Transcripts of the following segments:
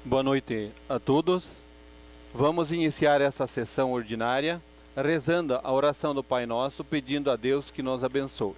Boa noite a todos. Vamos iniciar essa sessão ordinária rezando a oração do Pai Nosso, pedindo a Deus que nos abençoe.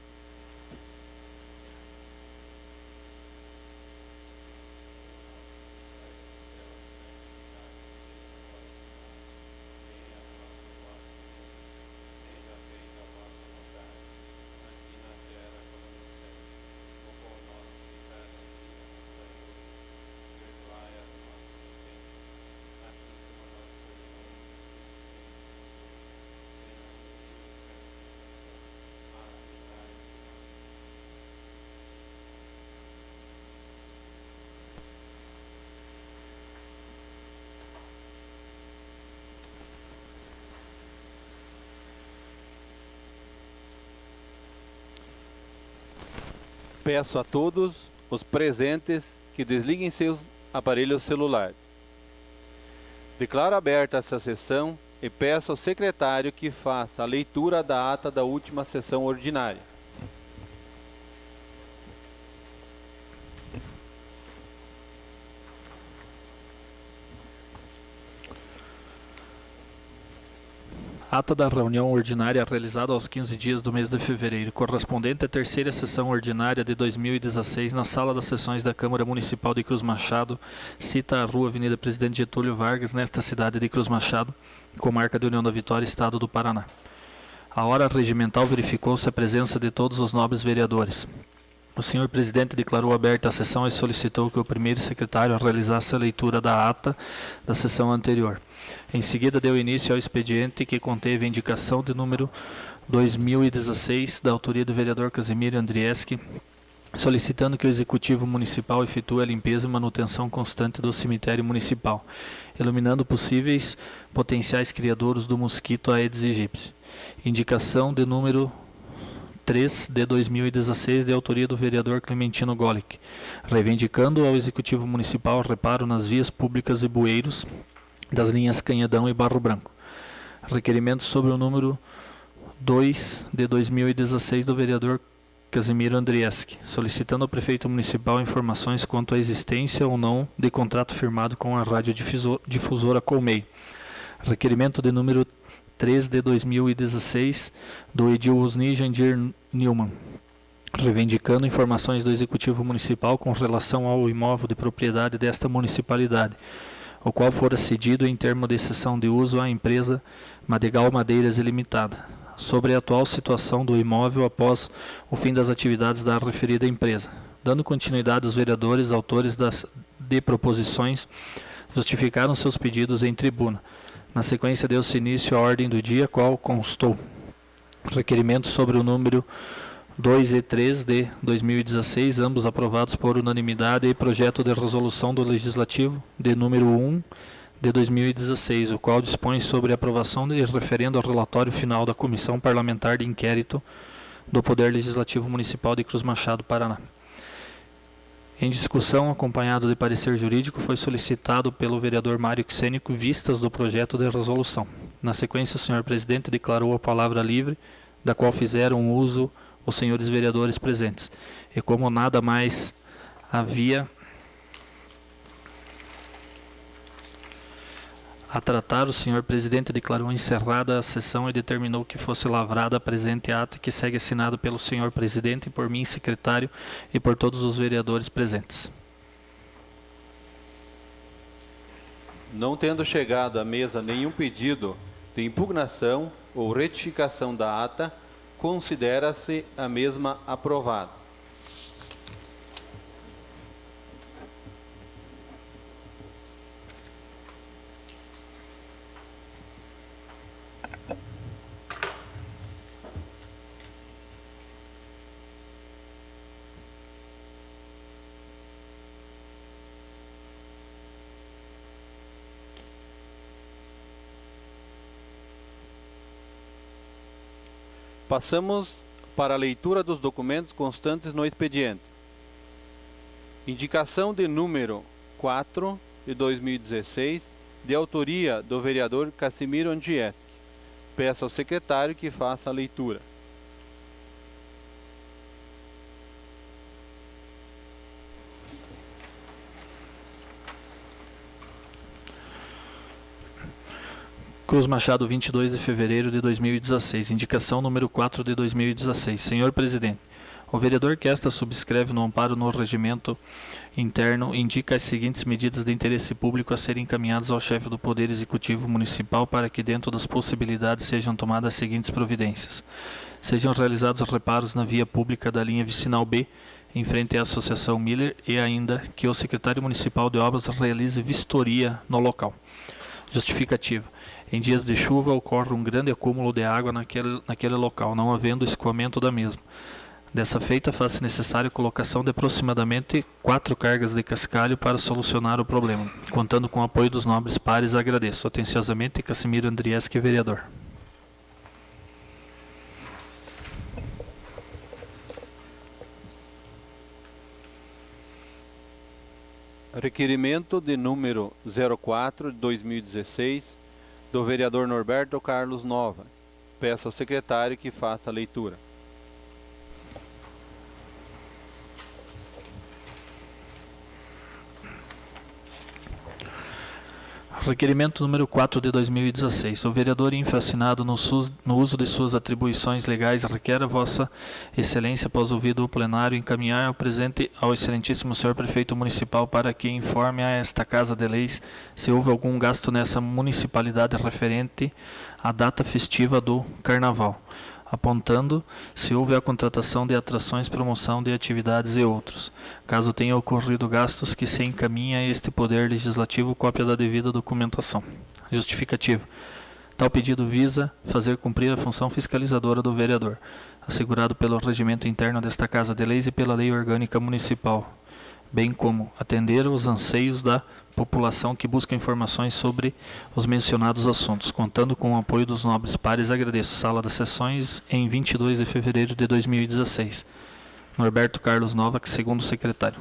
Peço a todos os presentes que desliguem seus aparelhos celulares. Declaro aberta essa sessão e peço ao secretário que faça a leitura da ata da última sessão ordinária. Ata da reunião ordinária realizada aos 15 dias do mês de fevereiro, correspondente à terceira sessão ordinária de 2016, na sala das sessões da Câmara Municipal de Cruz Machado, cita a Rua Avenida Presidente Getúlio Vargas, nesta cidade de Cruz Machado, comarca de União da Vitória, Estado do Paraná. A hora regimental verificou-se a presença de todos os nobres vereadores. O senhor presidente declarou aberta a sessão e solicitou que o primeiro secretário realizasse a leitura da ata da sessão anterior. Em seguida, deu início ao expediente que conteve a indicação de número 2016, da autoria do vereador Casimiro Andrieski, solicitando que o Executivo Municipal efetue a limpeza e manutenção constante do cemitério municipal, eliminando possíveis potenciais criadouros do mosquito Aedes aegypti. Indicação de número 3 de 2016, de autoria do vereador Clementino Golic, reivindicando ao Executivo Municipal reparo nas vias públicas e bueiros das linhas Canhedão e Barro Branco. Requerimento sobre o número 2 de 2016 do vereador Casimiro Andrieski, solicitando ao prefeito municipal informações quanto à existência ou não de contrato firmado com a radiodifusora Colmei. Requerimento de número 3 de 2016 do Edil Osni Jandir Newman, reivindicando informações do Executivo Municipal com relação ao imóvel de propriedade desta municipalidade, o qual fora cedido em termo de cessão de uso à empresa Madegal Madeiras Ilimitada, sobre a atual situação do imóvel após o fim das atividades da referida empresa. Dando continuidade, os vereadores, autores de proposições, justificaram seus pedidos em tribuna. Na sequência, deu-se início à ordem do dia, qual constou requerimentos sobre o número 2 e 3 de 2016, ambos aprovados por unanimidade, e projeto de resolução do Legislativo de número 1 de 2016, o qual dispõe sobre a aprovação de referendo ao relatório final da Comissão Parlamentar de Inquérito do Poder Legislativo Municipal de Cruz Machado, Paraná. Em discussão, acompanhado de parecer jurídico, foi solicitado pelo vereador Mário Xênico vistas do projeto de resolução. Na sequência, o senhor presidente declarou a palavra livre, da qual fizeram uso os senhores vereadores presentes. E como nada mais havia a tratar, o senhor presidente declarou encerrada a sessão e determinou que fosse lavrada a presente ata, que segue assinado pelo senhor presidente, por mim, secretário, e por todos os vereadores presentes. Não tendo chegado à mesa nenhum pedido de impugnação ou retificação da ata, considera-se a mesma aprovada. Passamos para a leitura dos documentos constantes no expediente. Indicação de número 4 de 2016, de autoria do vereador Casimiro Andrieski. Peço ao secretário que faça a leitura. Cruz Machado, 22 de fevereiro de 2016. Indicação número 4 de 2016. Senhor Presidente, o vereador que esta subscreve no amparo no regimento interno indica as seguintes medidas de interesse público a serem encaminhadas ao chefe do Poder Executivo Municipal para que, dentro das possibilidades, sejam tomadas as seguintes providências. Sejam realizados reparos na via pública da linha vicinal B, em frente à Associação Miller, e ainda que o secretário municipal de obras realize vistoria no local. Justificativa. Em dias de chuva ocorre um grande acúmulo de água naquele local, não havendo escoamento da mesma. Dessa feita, faz-se necessária a colocação de aproximadamente 4 cargas de cascalho para solucionar o problema. Contando com o apoio dos nobres pares, agradeço. Atenciosamente, Cassimiro Andrieski, vereador. Requerimento de número 04 de 2016, do vereador Norberto Carlos Nova. Peço ao secretário que faça a leitura. Requerimento número 4 de 2016. O vereador infracinado no uso de suas atribuições legais requer a Vossa Excelência, após ouvido o plenário, encaminhar o presente ao excelentíssimo senhor prefeito municipal para que informe a esta Casa de Leis se houve algum gasto nessa municipalidade referente à data festiva do Carnaval, apontando se houve a contratação de atrações, promoção de atividades e outros. Caso tenha ocorrido gastos, que se encaminhe a este Poder Legislativo cópia da devida documentação. Justificativa. Tal pedido visa fazer cumprir a função fiscalizadora do vereador, assegurado pelo regimento interno desta Casa de Leis e pela Lei Orgânica Municipal, bem como atender aos anseios da população que busca informações sobre os mencionados assuntos. Contando com o apoio dos nobres pares, agradeço. Sala das Sessões, em 22 de fevereiro de 2016. Norberto Carlos Nova, segundo secretário.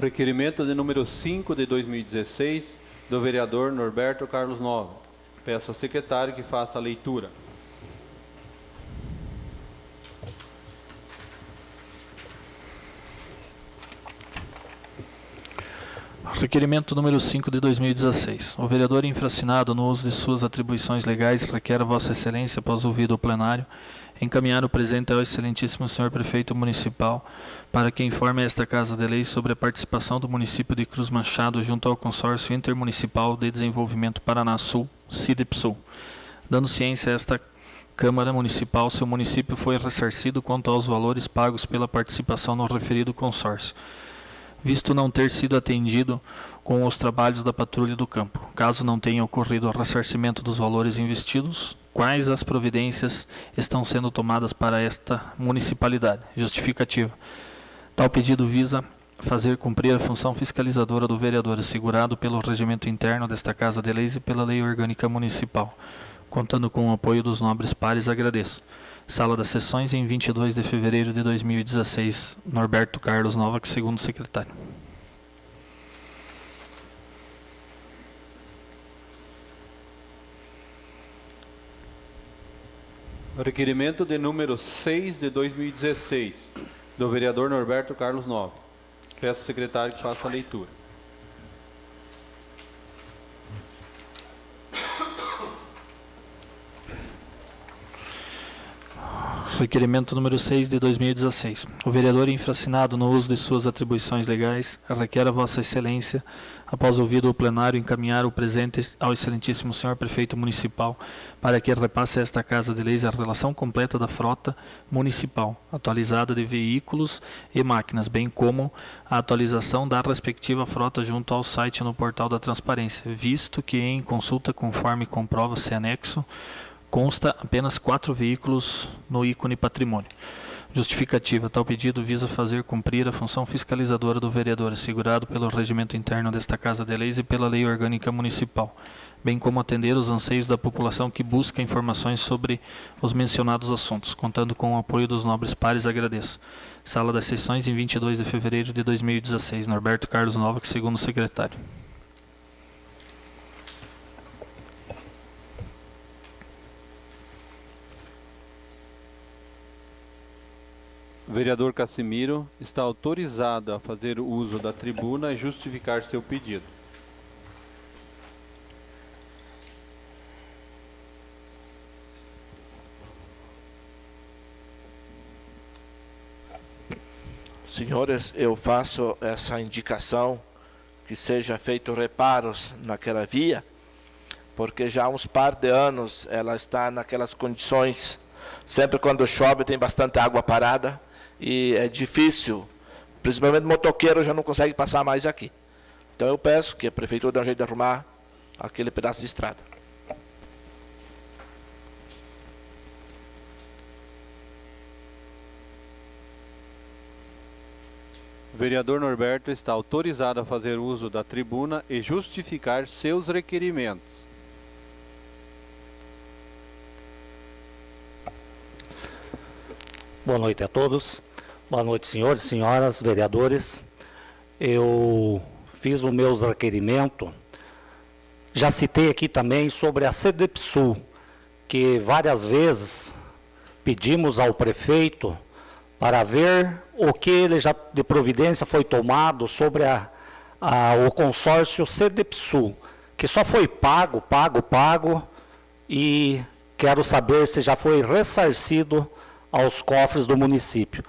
Requerimento de número 5 de 2016, do vereador Norberto Carlos Nova. Peço ao secretário que faça a leitura. Requerimento número 5 de 2016. O vereador infracinado no uso de suas atribuições legais requer a Vossa Excelência, após ouvido o plenário, encaminhar o presente ao excelentíssimo senhor prefeito municipal para que informe a esta Casa de Leis sobre a participação do município de Cruz Machado junto ao Consórcio Intermunicipal de Desenvolvimento Paraná Sul, CIDEPSUL. Dando ciência a esta Câmara Municipal, seu município foi ressarcido quanto aos valores pagos pela participação no referido consórcio, visto não ter sido atendido com os trabalhos da patrulha do campo. Caso não tenha ocorrido o ressarcimento dos valores investidos, quais as providências estão sendo tomadas para esta municipalidade? Justificativa. Tal pedido visa fazer cumprir a função fiscalizadora do vereador, assegurado pelo regimento interno desta Casa de Leis e pela Lei Orgânica Municipal. Contando com o apoio dos nobres pares, agradeço. Sala das Sessões, em 22 de fevereiro de 2016. Norberto Carlos Nova, segundo secretário. Requerimento de número 6 de 2016, do vereador Norberto Carlos Nova. Peço ao secretário que faça a leitura. Requerimento número 6 de 2016. O vereador infracinado no uso de suas atribuições legais requer a Vossa Excelência, após ouvido o plenário, encaminhar o presente ao excelentíssimo senhor prefeito municipal para que repasse a esta Casa de Leis a relação completa da frota municipal, atualizada de veículos e máquinas, bem como a atualização da respectiva frota junto ao site no portal da transparência, visto que em consulta conforme comprova-se anexo, consta apenas 4 veículos no ícone patrimônio. Justificativa. Tal pedido visa fazer cumprir a função fiscalizadora do vereador, assegurado pelo regimento interno desta Casa de Leis e pela Lei Orgânica Municipal, bem como atender os anseios da população que busca informações sobre os mencionados assuntos. Contando com o apoio dos nobres pares, agradeço. Sala das Sessões, em 22 de fevereiro de 2016. Norberto Carlos Nova, segundo secretário. Vereador Cassimiro está autorizado a fazer uso da tribuna e justificar seu pedido. Senhores, eu faço essa indicação que seja feito reparos naquela via, porque já há uns par de anos ela está naquelas condições, sempre quando chove tem bastante água parada e é difícil, principalmente motoqueiro já não consegue passar mais aqui. Então eu peço que a prefeitura dê um jeito de arrumar aquele pedaço de estrada. Vereador Norberto está autorizado a fazer uso da tribuna e justificar seus requerimentos. Boa noite a todos. Boa noite, senhores, senhoras, vereadores. Eu fiz o meu requerimento. Já citei aqui também sobre a CDPSul, que várias vezes pedimos ao prefeito para ver o que ele já de providência foi tomado sobre o consórcio CDPSul, que só foi pago, e quero saber se já foi ressarcido aos cofres do município,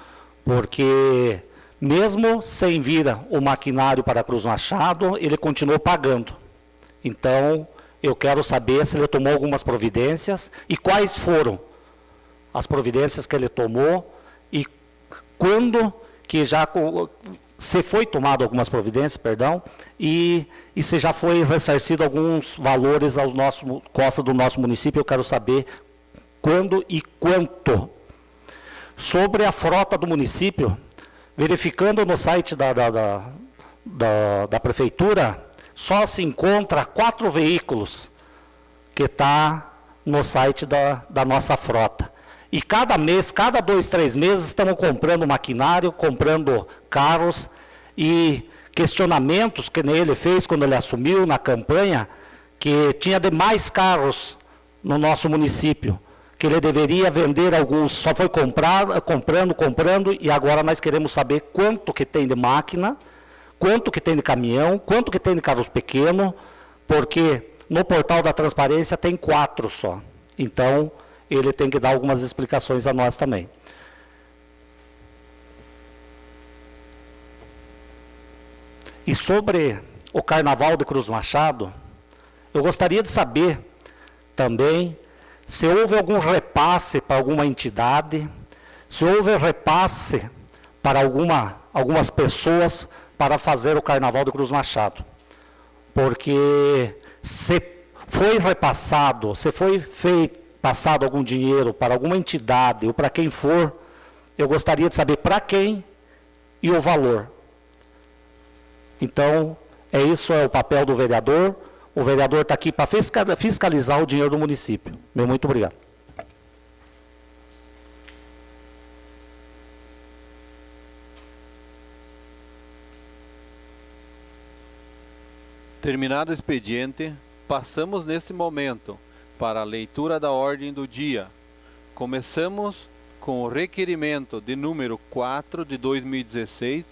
porque mesmo sem vir o maquinário para Cruz Machado, ele continuou pagando. Então, eu quero saber se ele tomou algumas providências e quais foram as providências que ele tomou e quando que já se foi tomado algumas providências, perdão, e se já foi ressarcido alguns valores ao nosso cofre do nosso município. Eu quero saber quando e quanto. Sobre a frota do município, verificando no site da prefeitura, só se encontra 4 veículos que está no site da nossa frota. E cada mês, cada 2, 3 meses, estamos comprando maquinário, comprando carros, e questionamentos que ele fez quando ele assumiu na campanha, que tinha demais carros no nosso município, que ele deveria vender alguns, só foi comprando, e agora nós queremos saber quanto que tem de máquina, quanto que tem de caminhão, quanto que tem de carros pequenos, porque no portal da transparência tem 4 só. Então, ele tem que dar algumas explicações a nós também. E sobre o Carnaval de Cruz Machado, eu gostaria de saber também se houve algum repasse para alguma entidade, se houve repasse para algumas pessoas para fazer o Carnaval de Cruz Machado. Porque se foi repassado, se foi passado algum dinheiro para alguma entidade ou para quem for, eu gostaria de saber para quem e o valor. Então, isso é o papel do vereador. O vereador está aqui para fiscalizar o dinheiro do município. Muito obrigado. Terminado o expediente, passamos neste momento para a leitura da ordem do dia. Começamos com o requerimento de número 4 de 2016,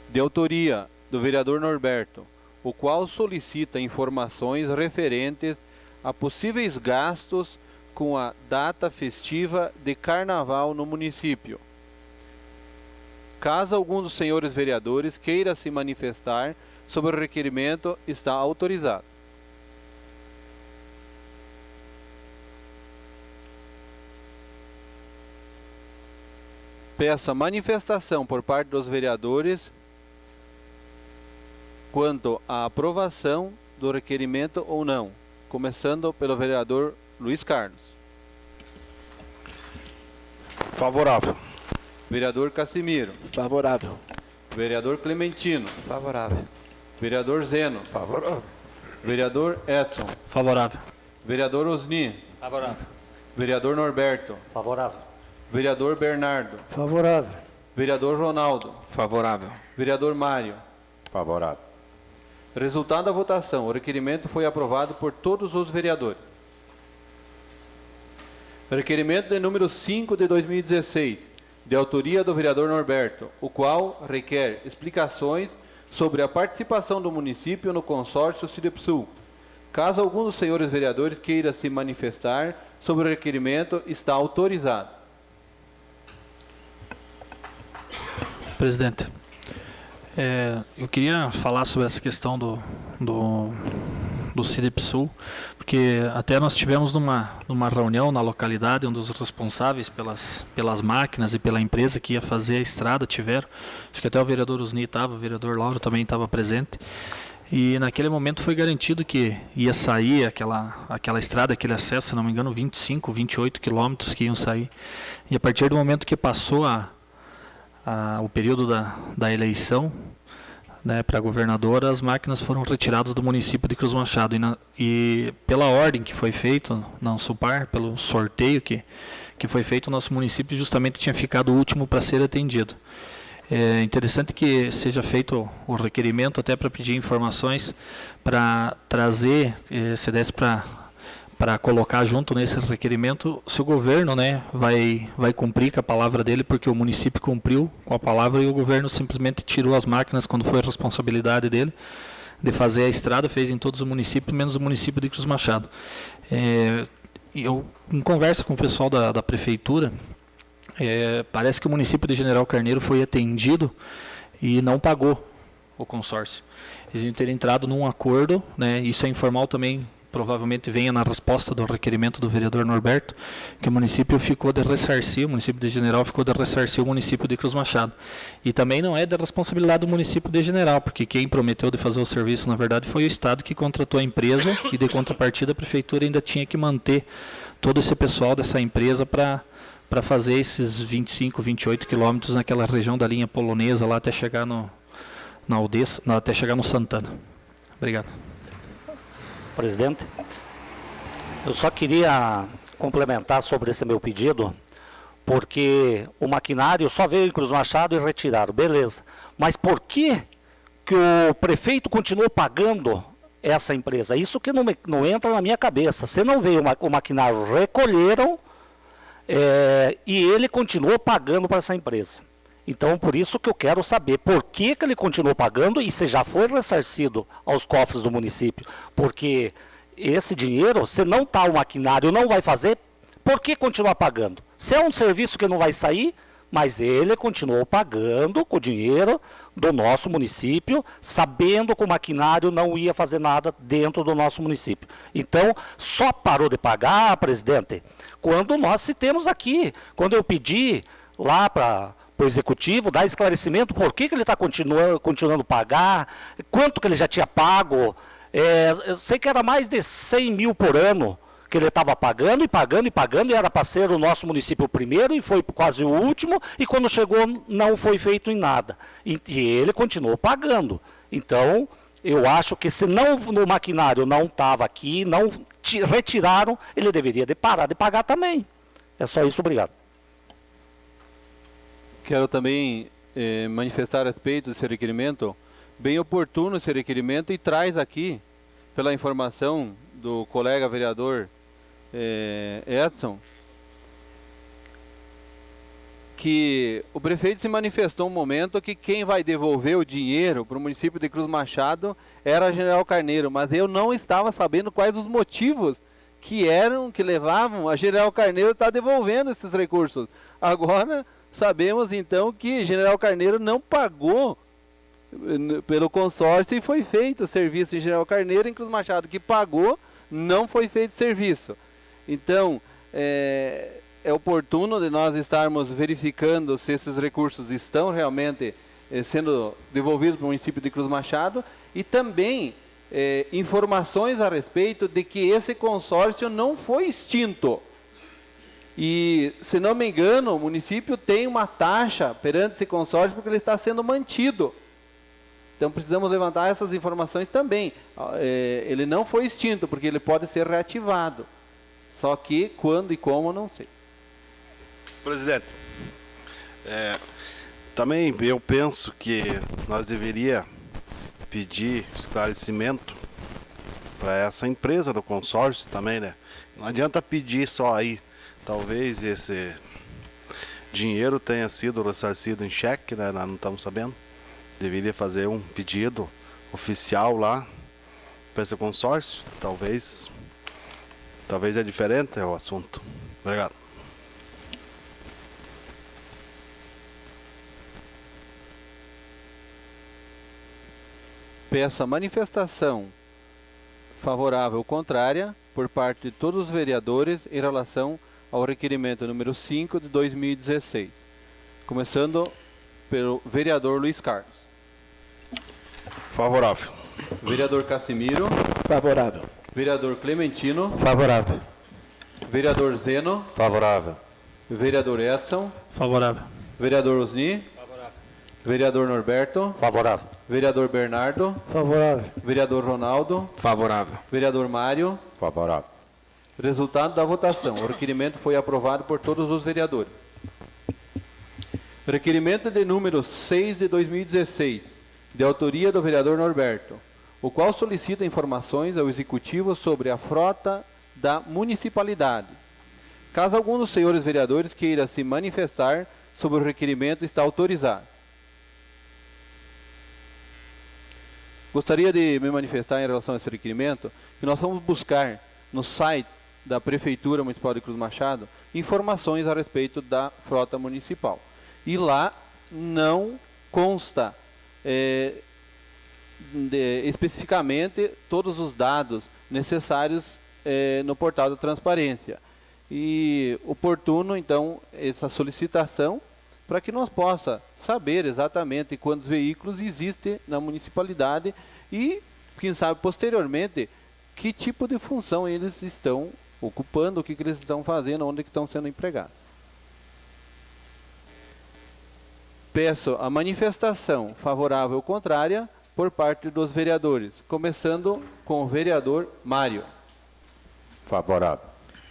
de autoria do vereador Norberto, o qual solicita informações referentes a possíveis gastos com a data festiva de Carnaval no município. Caso algum dos senhores vereadores queira se manifestar sobre o requerimento, está autorizado. Peço a manifestação por parte dos vereadores quanto à aprovação do requerimento ou não, começando pelo vereador Luiz Carlos. Favorável. Vereador Cassimiro. Favorável. Vereador Clementino. Favorável. Vereador Zeno. Favorável. Vereador Edson. Favorável. Vereador Osni. Favorável. Vereador Norberto. Favorável. Vereador Bernardo. Favorável. Vereador Ronaldo. Favorável. Vereador Mário. Favorável. Resultado da votação. O requerimento foi aprovado por todos os vereadores. Requerimento de número 5 de 2016, de autoria do vereador Norberto, o qual requer explicações sobre a participação do município no consórcio Cidepsul. Caso algum dos senhores vereadores queira se manifestar sobre o requerimento, está autorizado. Presidente, eu queria falar sobre essa questão do Cidepsul, porque até nós tivemos numa reunião na localidade, um dos responsáveis pelas máquinas e pela empresa que ia fazer a estrada tiveram, acho que até o vereador Usni estava, o vereador Lauro também estava presente, e naquele momento foi garantido que ia sair aquela estrada, aquele acesso, se não me engano, 25, 28 quilômetros que iam sair, e a partir do momento que passou o período da eleição, né, para governador, as máquinas foram retiradas do município de Cruz Machado e pela ordem que foi feita na Ansupar, pelo sorteio que foi feito, o nosso município justamente tinha ficado o último para ser atendido. É interessante que seja feito o requerimento até para pedir informações, para trazer, se desse para colocar junto nesse requerimento, se o governo, né, vai cumprir com a palavra dele, porque o município cumpriu com a palavra e o governo simplesmente tirou as máquinas quando foi a responsabilidade dele de fazer a estrada, fez em todos os municípios, menos o município de Cruz Machado. Eu, em conversa com o pessoal da prefeitura, parece que o município de General Carneiro foi atendido e não pagou o consórcio. Eles iam ter entrado num acordo, né, isso é informal também, provavelmente venha na resposta do requerimento do vereador Norberto, que o município ficou de ressarcir, o município de General ficou de ressarcir o município de Cruz Machado. E também não é da responsabilidade do município de General, porque quem prometeu de fazer o serviço, na verdade, foi o Estado que contratou a empresa e, de contrapartida, a Prefeitura ainda tinha que manter todo esse pessoal dessa empresa para fazer esses 25, 28 quilômetros naquela região da linha polonesa, lá até chegar até chegar no Santana. Obrigado. Presidente, eu só queria complementar sobre esse meu pedido, porque o maquinário só veio em Cruz Machado e retiraram, beleza. Mas por que o prefeito continuou pagando essa empresa? Isso que não entra na minha cabeça. Se não veio o maquinário, recolheram e ele continuou pagando para essa empresa. Então, por isso que eu quero saber por que ele continuou pagando e se já foi ressarcido aos cofres do município. Porque esse dinheiro, se não está o maquinário, não vai fazer, por que continuar pagando? Se é um serviço que não vai sair, mas ele continuou pagando com o dinheiro do nosso município, sabendo que o maquinário não ia fazer nada dentro do nosso município. Então, só parou de pagar, presidente, quando nós citemos aqui, quando eu pedi lá para o executivo dar esclarecimento por que ele está continuando a pagar, quanto que ele já tinha pago. Eu sei que era mais de 100 mil por ano que ele estava pagando, e era para ser o nosso município o primeiro, e foi quase o último, e quando chegou não foi feito em nada. E ele continuou pagando. Então, eu acho que se o maquinário não estava aqui, não retiraram, ele deveria parar de pagar também. É só isso, obrigado. Quero também manifestar a respeito desse requerimento, bem oportuno esse requerimento, e traz aqui, pela informação do colega vereador Edson, que o prefeito se manifestou um momento que quem vai devolver o dinheiro para o município de Cruz Machado era a General Carneiro, mas eu não estava sabendo quais os motivos que levavam a General Carneiro a estar devolvendo esses recursos. Agora sabemos então que General Carneiro não pagou pelo consórcio e foi feito o serviço em General Carneiro, em Cruz Machado que pagou, não foi feito serviço. Então, é oportuno de nós estarmos verificando se esses recursos estão realmente sendo devolvidos para o município de Cruz Machado, e também informações a respeito de que esse consórcio não foi extinto. E, se não me engano, o município tem uma taxa perante esse consórcio porque ele está sendo mantido. Então, precisamos levantar essas informações também. Ele não foi extinto, porque ele pode ser reativado. Só que, quando e como, não sei. Presidente, também eu penso que nós deveríamos pedir esclarecimento para essa empresa do consórcio também, né? Não adianta pedir só aí. Talvez dinheiro tenha sido ressarcido em cheque, né? Nós não estamos sabendo. Deveria fazer um pedido oficial lá para esse consórcio. Talvez é diferente o assunto. Obrigado. Peço a manifestação favorável ou contrária por parte de todos os vereadores em relação ao requerimento número 5 de 2016. Começando pelo vereador Luiz Carlos. Favorável. Vereador Casimiro. Favorável. Vereador Clementino. Favorável. Vereador Zeno. Favorável. Vereador Edson. Favorável. Vereador Osni. Vereador Norberto. Favorável. Vereador Bernardo. Favorável. Vereador Ronaldo. Favorável. Vereador Mário. Favorável. Resultado da votação. O requerimento foi aprovado por todos os vereadores. Requerimento de número 6 de 2016, de autoria do vereador Norberto, o qual solicita informações ao Executivo sobre a frota da municipalidade. Caso algum dos senhores vereadores queira se manifestar sobre o requerimento, está autorizado. Gostaria de me manifestar em relação a esse requerimento, que nós vamos buscar no site da Prefeitura Municipal de Cruz Machado informações a respeito da frota municipal. E lá não consta especificamente todos os dados necessários no portal da transparência. E oportuno, então, essa solicitação para que nós possa saber exatamente quantos veículos existem na municipalidade e, quem sabe, posteriormente, que tipo de função eles estão ocupando, o que eles estão fazendo, onde que estão sendo empregados. Peço a manifestação favorável ou contrária por parte dos vereadores, começando com o vereador Mário. Favorável.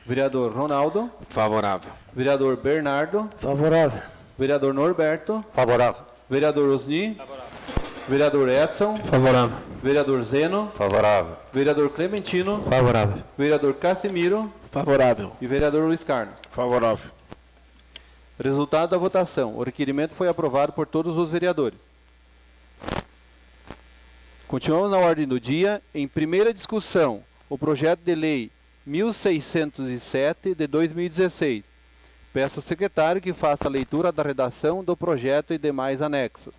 Vereador Ronaldo. Favorável. Vereador Bernardo. Favorável. Vereador Norberto. Favorável. Vereador Osni. Favorável. Vereador Edson. Favorável. Vereador Zeno. Favorável. Vereador Clementino. Favorável. Vereador Casimiro. Favorável. E vereador Luiz Carlos. Favorável. Resultado da votação. O requerimento foi aprovado por todos os vereadores. Continuamos na ordem do dia. Em primeira discussão, o projeto de lei 1607 de 2016. Peço ao secretário que faça a leitura da redação do projeto e demais anexos.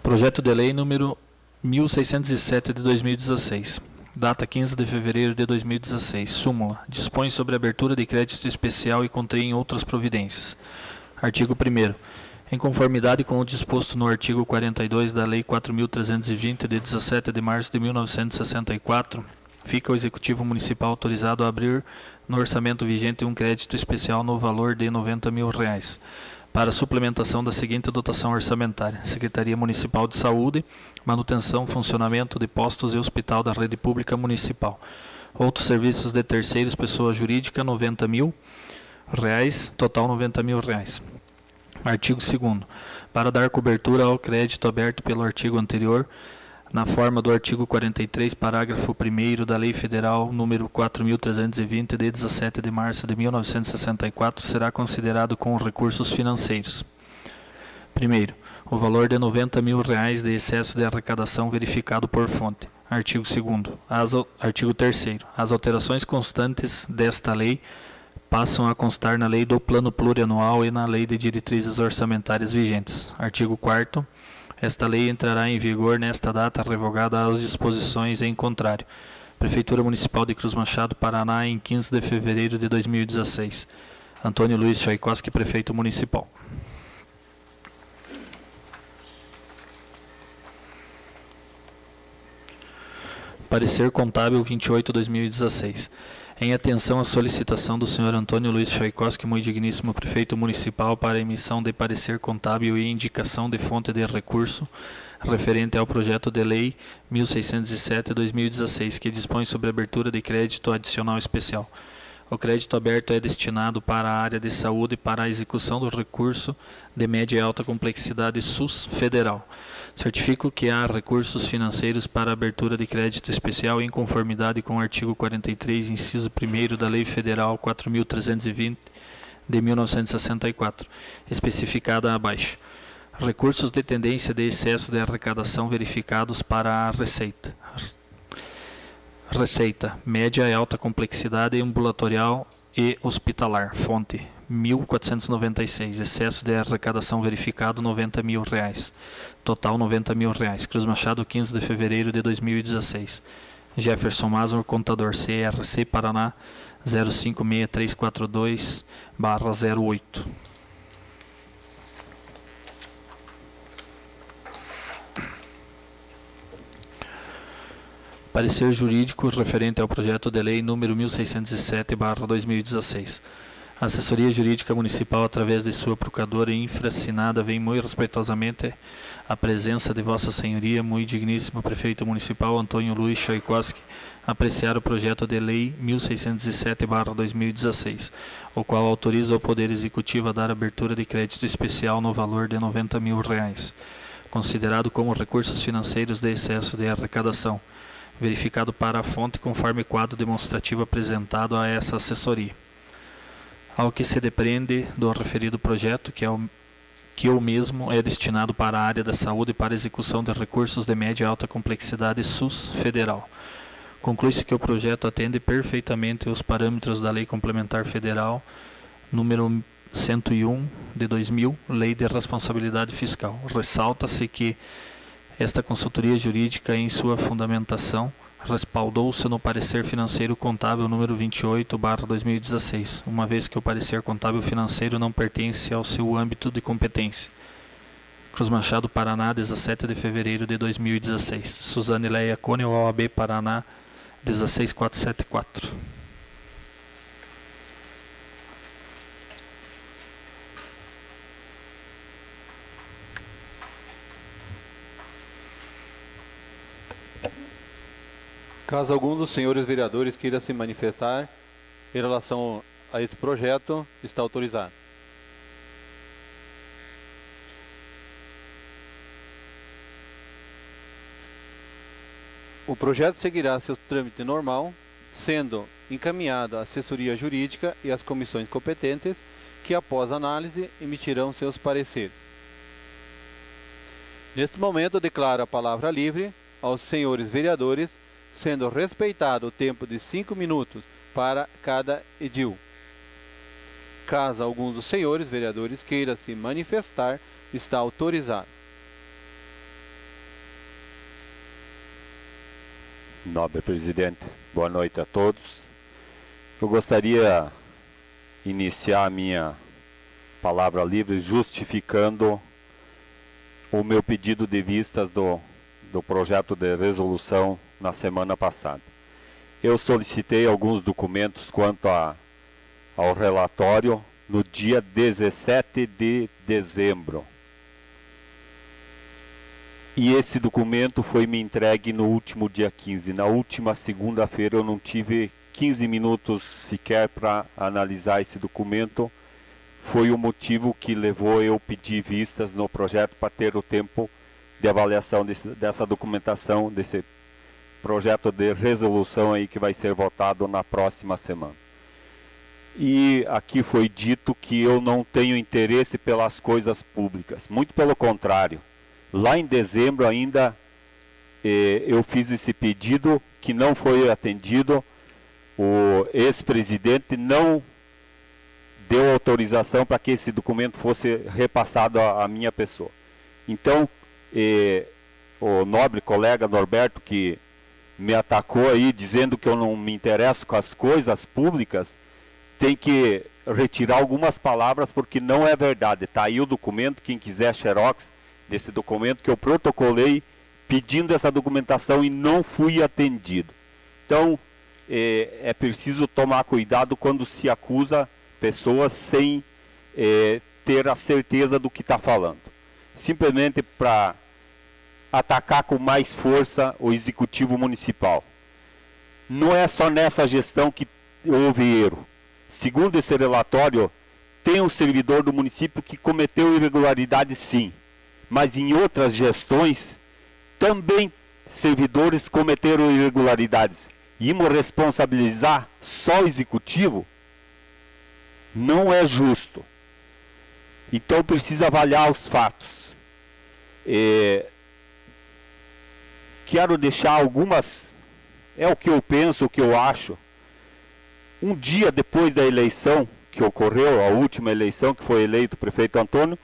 Projeto de lei número 1607 de 2016. Data 15 de fevereiro de 2016. Súmula. Dispõe sobre a abertura de crédito especial e contém outras providências. Artigo 1º. Em conformidade com o disposto no artigo 42 da Lei 4.320, de 17 de março de 1964, fica o Executivo Municipal autorizado a abrir no orçamento vigente um crédito especial no valor de R$ 90 mil para a suplementação da seguinte dotação orçamentária: Secretaria Municipal de Saúde, manutenção, funcionamento de postos e hospital da rede pública municipal. Outros serviços de terceiros, pessoa jurídica, R$ 90 mil, total R$ 90 mil. Artigo 2º. Para dar cobertura ao crédito aberto pelo artigo anterior, na forma do artigo 43, parágrafo 1º da Lei Federal número 4.320, de 17 de março de 1964, será considerado com recursos financeiros. Primeiro, o valor de R$ 90 mil de excesso de arrecadação verificado por fonte. Artigo 2º. Artigo 3º. As alterações constantes desta lei passam a constar na Lei do Plano Plurianual e na Lei de Diretrizes Orçamentárias vigentes. Artigo 4º. Esta lei entrará em vigor nesta data, revogada as disposições em contrário. Prefeitura Municipal de Cruz Machado, Paraná, em 15 de fevereiro de 2016. Antônio Luiz Tchaikovsky, Prefeito Municipal. Parecer Contábil 28/2016. Em atenção à solicitação do senhor Antônio Luiz Tchaikovsky, muito digníssimo Prefeito Municipal, para emissão de parecer contábil e indicação de fonte de recurso referente ao projeto de lei 1607/2016, que dispõe sobre a abertura de crédito adicional especial. O crédito aberto é destinado para a área de saúde para a execução do recurso de média e alta complexidade SUS federal. Certifico que há recursos financeiros para abertura de crédito especial em conformidade com o artigo 43, inciso 1º da Lei Federal 4.320 de 1964, especificada abaixo. Recursos de tendência de excesso de arrecadação verificados para a Receita. Receita, média e alta complexidade ambulatorial e hospitalar. Fonte, 1.496. Excesso de arrecadação verificado, R$90 mil. Total, R$90 mil. Cruz Machado, 15 de fevereiro de 2016. Jefferson Masur, contador, CRC Paraná, 056342/08. Parecer jurídico referente ao projeto de lei número 1607/2016. A Assessoria Jurídica Municipal, através de sua procuradora infraassinada, vem muito respeitosamente à presença de Vossa Senhoria, muito digníssimo Prefeito Municipal Antônio Luiz Tchaikovsky, apreciar o projeto de lei 1607/2016, o qual autoriza o Poder Executivo a dar abertura de crédito especial no valor de R$90 mil, considerado como recursos financeiros de excesso de arrecadação, verificado para a fonte conforme quadro demonstrativo apresentado a essa assessoria. Ao que se depreende do referido projeto, que o mesmo é destinado para a área da saúde e para execução de recursos de média e alta complexidade SUS federal. Conclui-se que o projeto atende perfeitamente os parâmetros da Lei Complementar Federal número 101 de 2000, Lei de Responsabilidade Fiscal. Ressalta-se que esta consultoria jurídica, em sua fundamentação, respaldou-se no parecer financeiro contábil número 28/2016, uma vez que o parecer contábil financeiro não pertence ao seu âmbito de competência. Cruz Machado, Paraná, 17 de fevereiro de 2016. Suzane Leia Cone, OAB Paraná, 16474. Caso algum dos senhores vereadores queira se manifestar em relação a esse projeto, está autorizado. O projeto seguirá seu trâmite normal, sendo encaminhado à assessoria jurídica e às comissões competentes, que após análise emitirão seus pareceres. Neste momento, declaro a palavra livre aos senhores vereadores, sendo respeitado o tempo de 5 minutos para cada edil. Caso algum dos senhores vereadores queira se manifestar, está autorizado. Nobre presidente, boa noite a todos. Eu gostaria de iniciar a minha palavra livre justificando o meu pedido de vistas do projeto de resolução na semana passada. Eu solicitei alguns documentos quanto ao relatório no dia 17 de dezembro. E esse documento foi me entregue no último dia 15. Na última segunda-feira eu não tive 15 minutos sequer para analisar esse documento. Foi o motivo que levou eu pedir vistas no projeto para ter o tempo de avaliação dessa documentação, desse projeto de resolução aí que vai ser votado na próxima semana. E aqui foi dito que eu não tenho interesse pelas coisas públicas. Muito pelo contrário. Lá em dezembro ainda eu fiz esse pedido que não foi atendido. O ex-presidente não deu autorização para que esse documento fosse repassado à minha pessoa. Então, o nobre colega Norberto, que me atacou aí dizendo que eu não me interesso com as coisas públicas, tem que retirar algumas palavras porque não é verdade. Está aí o documento, quem quiser xerox desse documento, que eu protocolei pedindo essa documentação e não fui atendido. Então, é preciso tomar cuidado quando se acusa pessoas sem ter a certeza do que está falando. Simplesmente para atacar com mais força o executivo municipal. Não é só nessa gestão que houve erro. segundo esse relatório, tem um servidor do município que cometeu irregularidade sim, mas em outras gestões também servidores cometeram irregularidades. Irmos responsabilizar só o executivo? Não é justo. Então precisa avaliar os fatos. Quero deixar algumas, é o que eu penso, o que eu acho. Um dia depois da eleição que ocorreu, a última eleição que foi eleito o prefeito Antônio,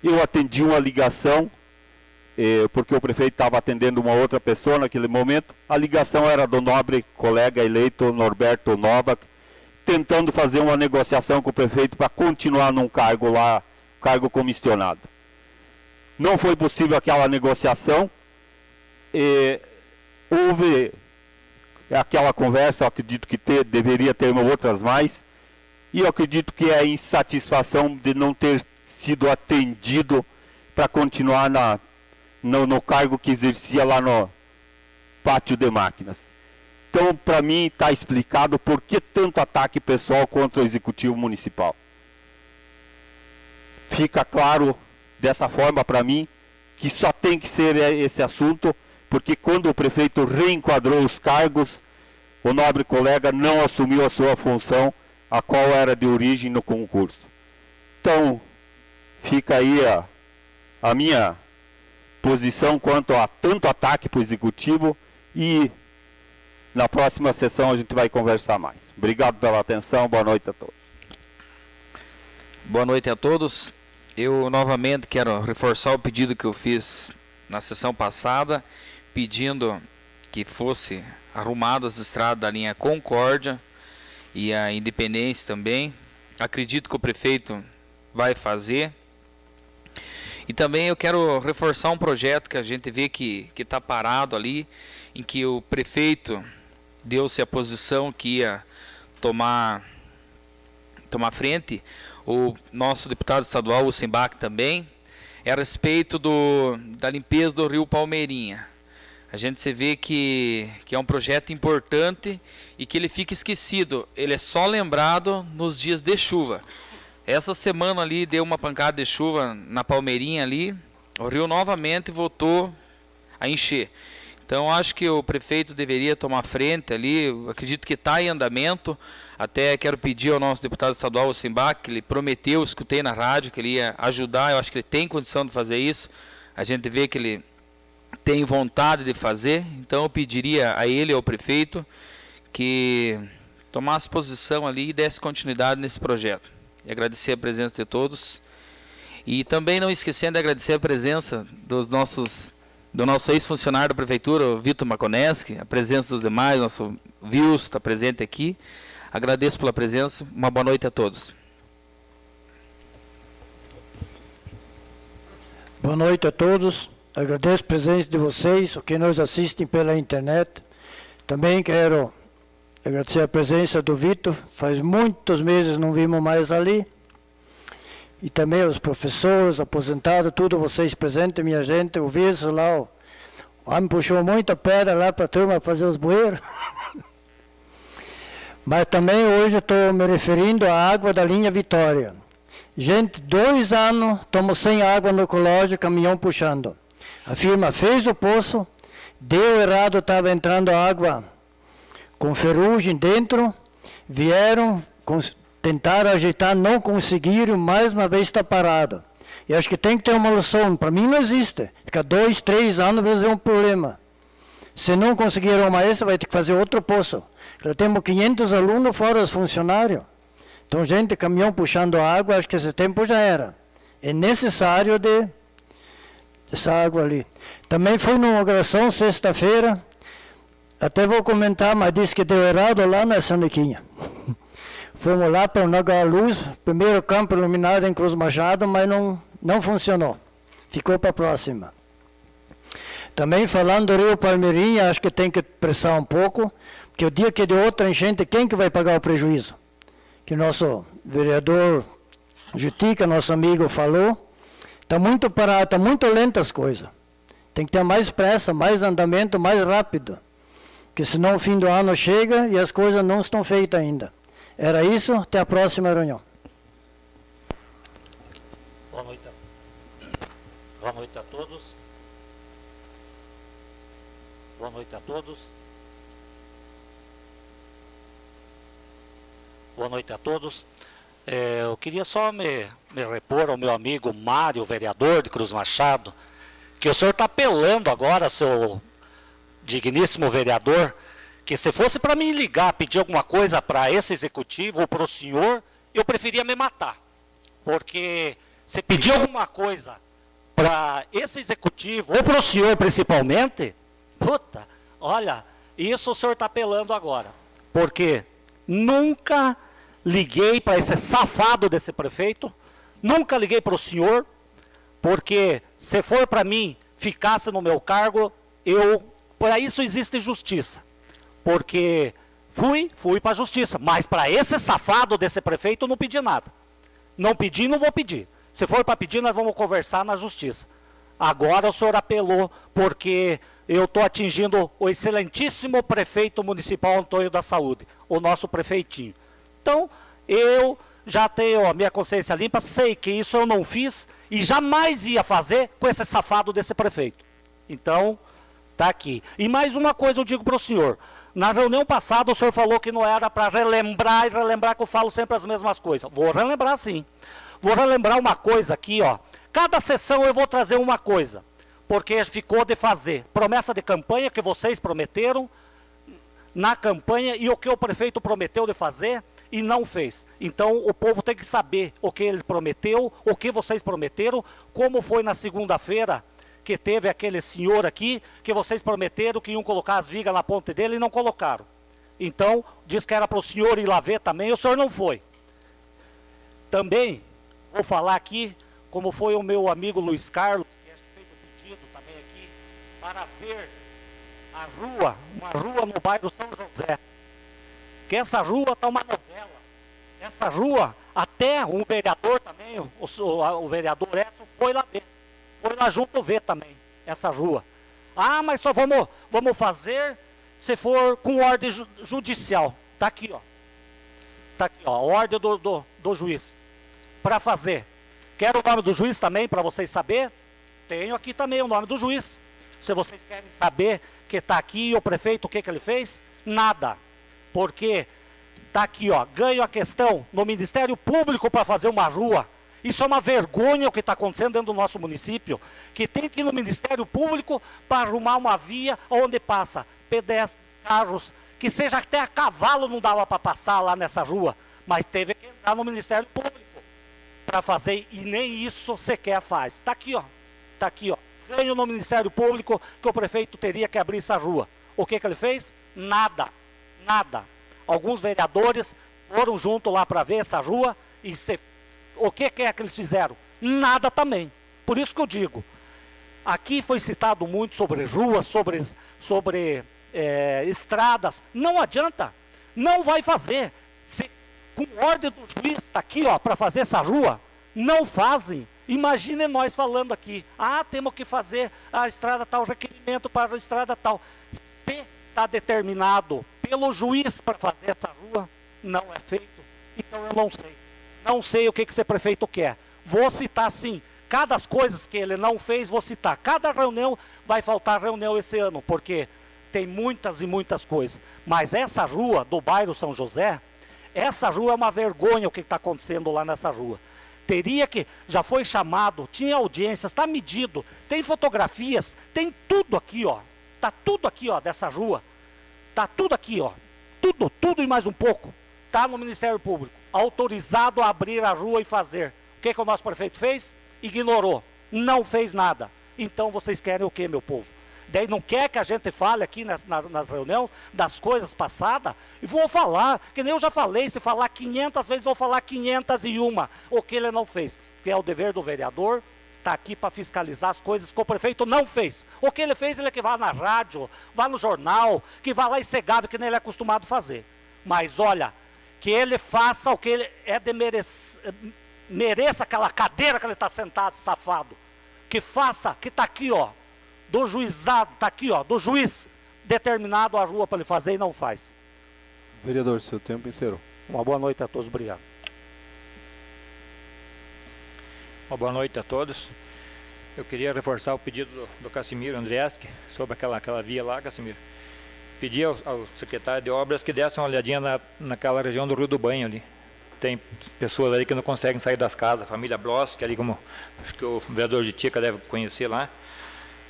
eu atendi uma ligação, porque o prefeito estava atendendo uma outra pessoa naquele momento. A ligação era do nobre colega eleito Norberto Novak, tentando fazer uma negociação com o prefeito para continuar num cargo lá, cargo comissionado. Não foi possível aquela negociação, houve aquela conversa, eu acredito que deveria ter outras mais, e eu acredito que é a insatisfação de não ter sido atendido para continuar no cargo que exercia lá no pátio de máquinas. Então, para mim, está explicado por que tanto ataque pessoal contra o Executivo Municipal. Fica claro dessa forma para mim que só tem que ser esse assunto, porque quando o prefeito reenquadrou os cargos, o nobre colega não assumiu a sua função, a qual era de origem no concurso. Então, fica aí a minha posição quanto a tanto ataque para o Executivo, e na próxima sessão a gente vai conversar mais. Obrigado pela atenção, boa noite a todos. Boa noite a todos. Eu novamente quero reforçar o pedido que eu fiz na sessão passada, pedindo que fosse arrumadas as estradas da linha Concórdia e a Independência também. Acredito que o prefeito vai fazer. E também eu quero reforçar um projeto que a gente vê que está parado ali, em que o prefeito deu-se a posição que ia tomar frente, o nosso deputado estadual, o Sembach, também, é a respeito da limpeza do rio Palmeirinha. A gente se vê que é um projeto importante e que ele fica esquecido. Ele é só lembrado nos dias de chuva. Essa semana ali deu uma pancada de chuva na Palmeirinha ali, o rio novamente voltou a encher. Então acho que o prefeito deveria tomar frente ali, eu acredito que está em andamento. Até quero pedir ao nosso deputado estadual, o Sembach, que ele prometeu, escutei na rádio, que ele ia ajudar, eu acho que ele tem condição de fazer isso. A gente vê que ele tem vontade de fazer, então eu pediria a ele, ao prefeito, que tomasse posição ali e desse continuidade nesse projeto. E agradecer a presença de todos. E também não esquecendo de agradecer a presença do nosso ex-funcionário da prefeitura, o Vitor Maconeski, a presença dos demais, nosso Wilson está presente aqui. Agradeço pela presença, uma boa noite a todos. Boa noite a todos, agradeço a presença de vocês, o que nos assistem pela internet. Também quero agradecer a presença do Vitor, faz muitos meses não vimos mais ali. E também os professores, aposentados, tudo vocês presentes, minha gente, o Wilson lá, o homem puxou muita pedra lá para a turma fazer os bueiros. Mas também hoje estou me referindo à água da linha Vitória. Gente, 2 anos estamos sem água no colégio, caminhão puxando. A firma fez o poço, deu errado, estava entrando água com ferrugem dentro, vieram, tentaram ajeitar, não conseguiram, mais uma vez está parado. E acho que tem que ter uma solução, para mim não existe. Fica 2, 3 anos, vai ser um problema. Se não conseguir uma essa, vai ter que fazer outro poço. Já temos 500 alunos fora os funcionários. Então, gente, caminhão puxando água, acho que esse tempo já era. É necessário essa água ali. Também fui numa inauguração sexta-feira, até vou comentar, mas disse que deu errado lá na Saniquinha. Fomos lá para inaugurar a luz, primeiro campo iluminado em Cruz Machado, mas não funcionou. Ficou para a próxima. Também falando do rio Palmeirinha, acho que tem que pressar um pouco, porque o dia que de outra enchente, quem que vai pagar o prejuízo? Que nosso vereador Jutica, nosso amigo, falou, está muito parado, está muito lento as coisas. Tem que ter mais pressa, mais andamento, mais rápido. Porque senão o fim do ano chega e as coisas não estão feitas ainda. Era isso, até a próxima reunião. Boa noite. Boa noite a todos. Boa noite a todos. Boa noite a todos. Eu queria só me repor ao meu amigo Mário, vereador de Cruz Machado, que o senhor está apelando agora, seu digníssimo vereador, que se fosse para mim ligar, pedir alguma coisa para esse executivo ou para o senhor, eu preferia me matar. Porque se pedir alguma coisa para esse executivo, ou para o senhor principalmente, puta, olha, isso o senhor está apelando agora. Porque nunca liguei para esse safado desse prefeito, nunca liguei para o senhor, porque se for para mim, ficasse no meu cargo, para isso existe justiça. Porque fui para a justiça, mas para esse safado desse prefeito eu não pedi nada. Não pedi, não vou pedir. Se for para pedir, nós vamos conversar na justiça. Agora o senhor apelou, porque eu estou atingindo o excelentíssimo prefeito municipal Antônio da Saúde, o nosso prefeitinho. Então, eu já tenho a minha consciência limpa, sei que isso eu não fiz e jamais ia fazer com esse safado desse prefeito. Então, está aqui. E mais uma coisa eu digo para o senhor. Na reunião passada o senhor falou que não era para relembrar e relembrar, que eu falo sempre as mesmas coisas. Vou relembrar sim. Vou relembrar uma coisa aqui, ó. Cada sessão eu vou trazer uma coisa, porque ficou de fazer. Promessa de campanha que vocês prometeram na campanha e o que o prefeito prometeu de fazer e não fez. Então o povo tem que saber o que ele prometeu, o que vocês prometeram, como foi na segunda-feira, que teve aquele senhor aqui, que vocês prometeram que iam colocar as vigas na ponte dele e não colocaram. Então, diz que era para o senhor ir lá ver também, o senhor não foi. Também, vou falar aqui, como foi o meu amigo Luiz Carlos, que fez o pedido também aqui, para ver a rua, uma rua no bairro São José. Que essa rua está uma novela. Essa rua, até um vereador também, o vereador Edson, foi lá ver. Foi lá junto ver também, essa rua. Ah, mas só vamos fazer se for com ordem judicial. Está aqui, ó. Está aqui, ó, a ordem do juiz. Para fazer. Quero o nome do juiz também, para vocês saberem. Tenho aqui também o nome do juiz. Se vocês querem saber que está aqui, o prefeito, o que ele fez? Nada. Porque está aqui, ó, ganho a questão no Ministério Público para fazer uma rua. Isso é uma vergonha o que está acontecendo dentro do nosso município, que tem que ir no Ministério Público para arrumar uma via onde passa pedestres, carros, que seja até a cavalo não dava para passar lá nessa rua, mas teve que entrar no Ministério Público para fazer, e nem isso sequer faz. Está aqui, ó, está aqui, ó, ganho no Ministério Público que o prefeito teria que abrir essa rua. O que ele fez? Nada, nada. Alguns vereadores foram junto lá para ver essa rua e o que é que eles fizeram? Nada também. Por isso que eu digo, aqui foi citado muito sobre ruas, sobre estradas. Não adianta, não vai fazer. Se, com ordem do juiz está aqui, ó, para fazer essa rua, não fazem. Imaginem nós falando aqui, temos que fazer a estrada tal, requerimento para a estrada tal. Se está determinado pelo juiz para fazer essa rua, não é feito. Então eu não sei. Não sei o que esse prefeito quer. Vou citar sim. Cada coisas que ele não fez, vou citar. Cada reunião, vai faltar reunião esse ano, porque tem muitas e muitas coisas. Mas essa rua do bairro São José, essa rua é uma vergonha o que está acontecendo lá nessa rua. Teria que, já foi chamado, tinha audiências, está medido, tem fotografias, tem tudo aqui, ó. Está tudo aqui, ó, dessa rua. Está tudo aqui, ó. Tudo e mais um pouco. Está no Ministério Público, autorizado a abrir a rua e fazer. O que o nosso prefeito fez? Ignorou, não fez nada. Então vocês querem o que, meu povo? Daí não quer que a gente fale aqui nas reuniões das coisas passadas? E vou falar, que nem eu já falei, se falar 500 vezes, vou falar 501. O que ele não fez, que é o dever do vereador, está aqui para fiscalizar as coisas que o prefeito não fez. O que ele fez, ele é que vá na rádio, vá no jornal, que vá lá e cegado, que nem ele é acostumado a fazer. Mas olha, que ele faça o que ele é de mereça aquela cadeira que ele está sentado, safado. Que faça, que está aqui, ó, do juizado, está aqui, ó, do juiz, determinado a rua para ele fazer e não faz. Vereador, seu tempo encerrou. Uma boa noite a todos, obrigado. Uma boa noite a todos. Eu queria reforçar o pedido do Cassimiro Andrieski sobre aquela via lá, Cassimiro. Pedi ao secretário de obras que desse uma olhadinha naquela região do Rio do Banho ali. Tem pessoas ali que não conseguem sair das casas, a família Bloss, que ali, como acho que o vereador de Tica deve conhecer lá,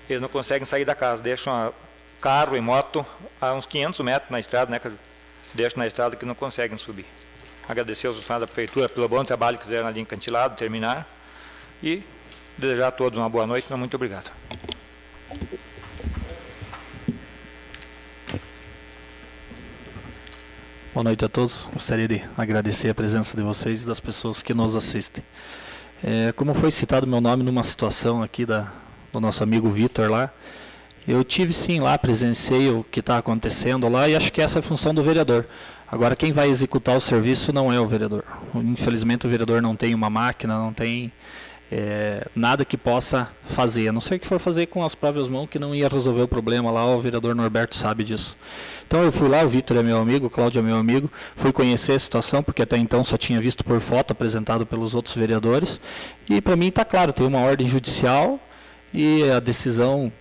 eles não conseguem sair da casa, deixam carro e moto a uns 500 metros na estrada, né? Deixam na estrada que não conseguem subir. Agradecer aos funcionários da prefeitura pelo bom trabalho que fizeram ali em Cantilado, terminar, e desejar a todos uma boa noite. Muito obrigado. Boa noite a todos. Gostaria de agradecer a presença de vocês e das pessoas que nos assistem. Como foi citado meu nome numa situação aqui do nosso amigo Vitor lá, eu tive sim lá, presenciei o que está acontecendo lá e acho que essa é a função do vereador. Agora, quem vai executar o serviço não é o vereador. Infelizmente, o vereador não tem uma máquina, não tem nada que possa fazer, a não ser que for fazer com as próprias mãos, que não ia resolver o problema lá, o vereador Norberto sabe disso. Então eu fui lá, o Vitor é meu amigo, o Cláudio é meu amigo, fui conhecer a situação, porque até então só tinha visto por foto apresentado pelos outros vereadores, e para mim está claro, tem uma ordem judicial e a decisão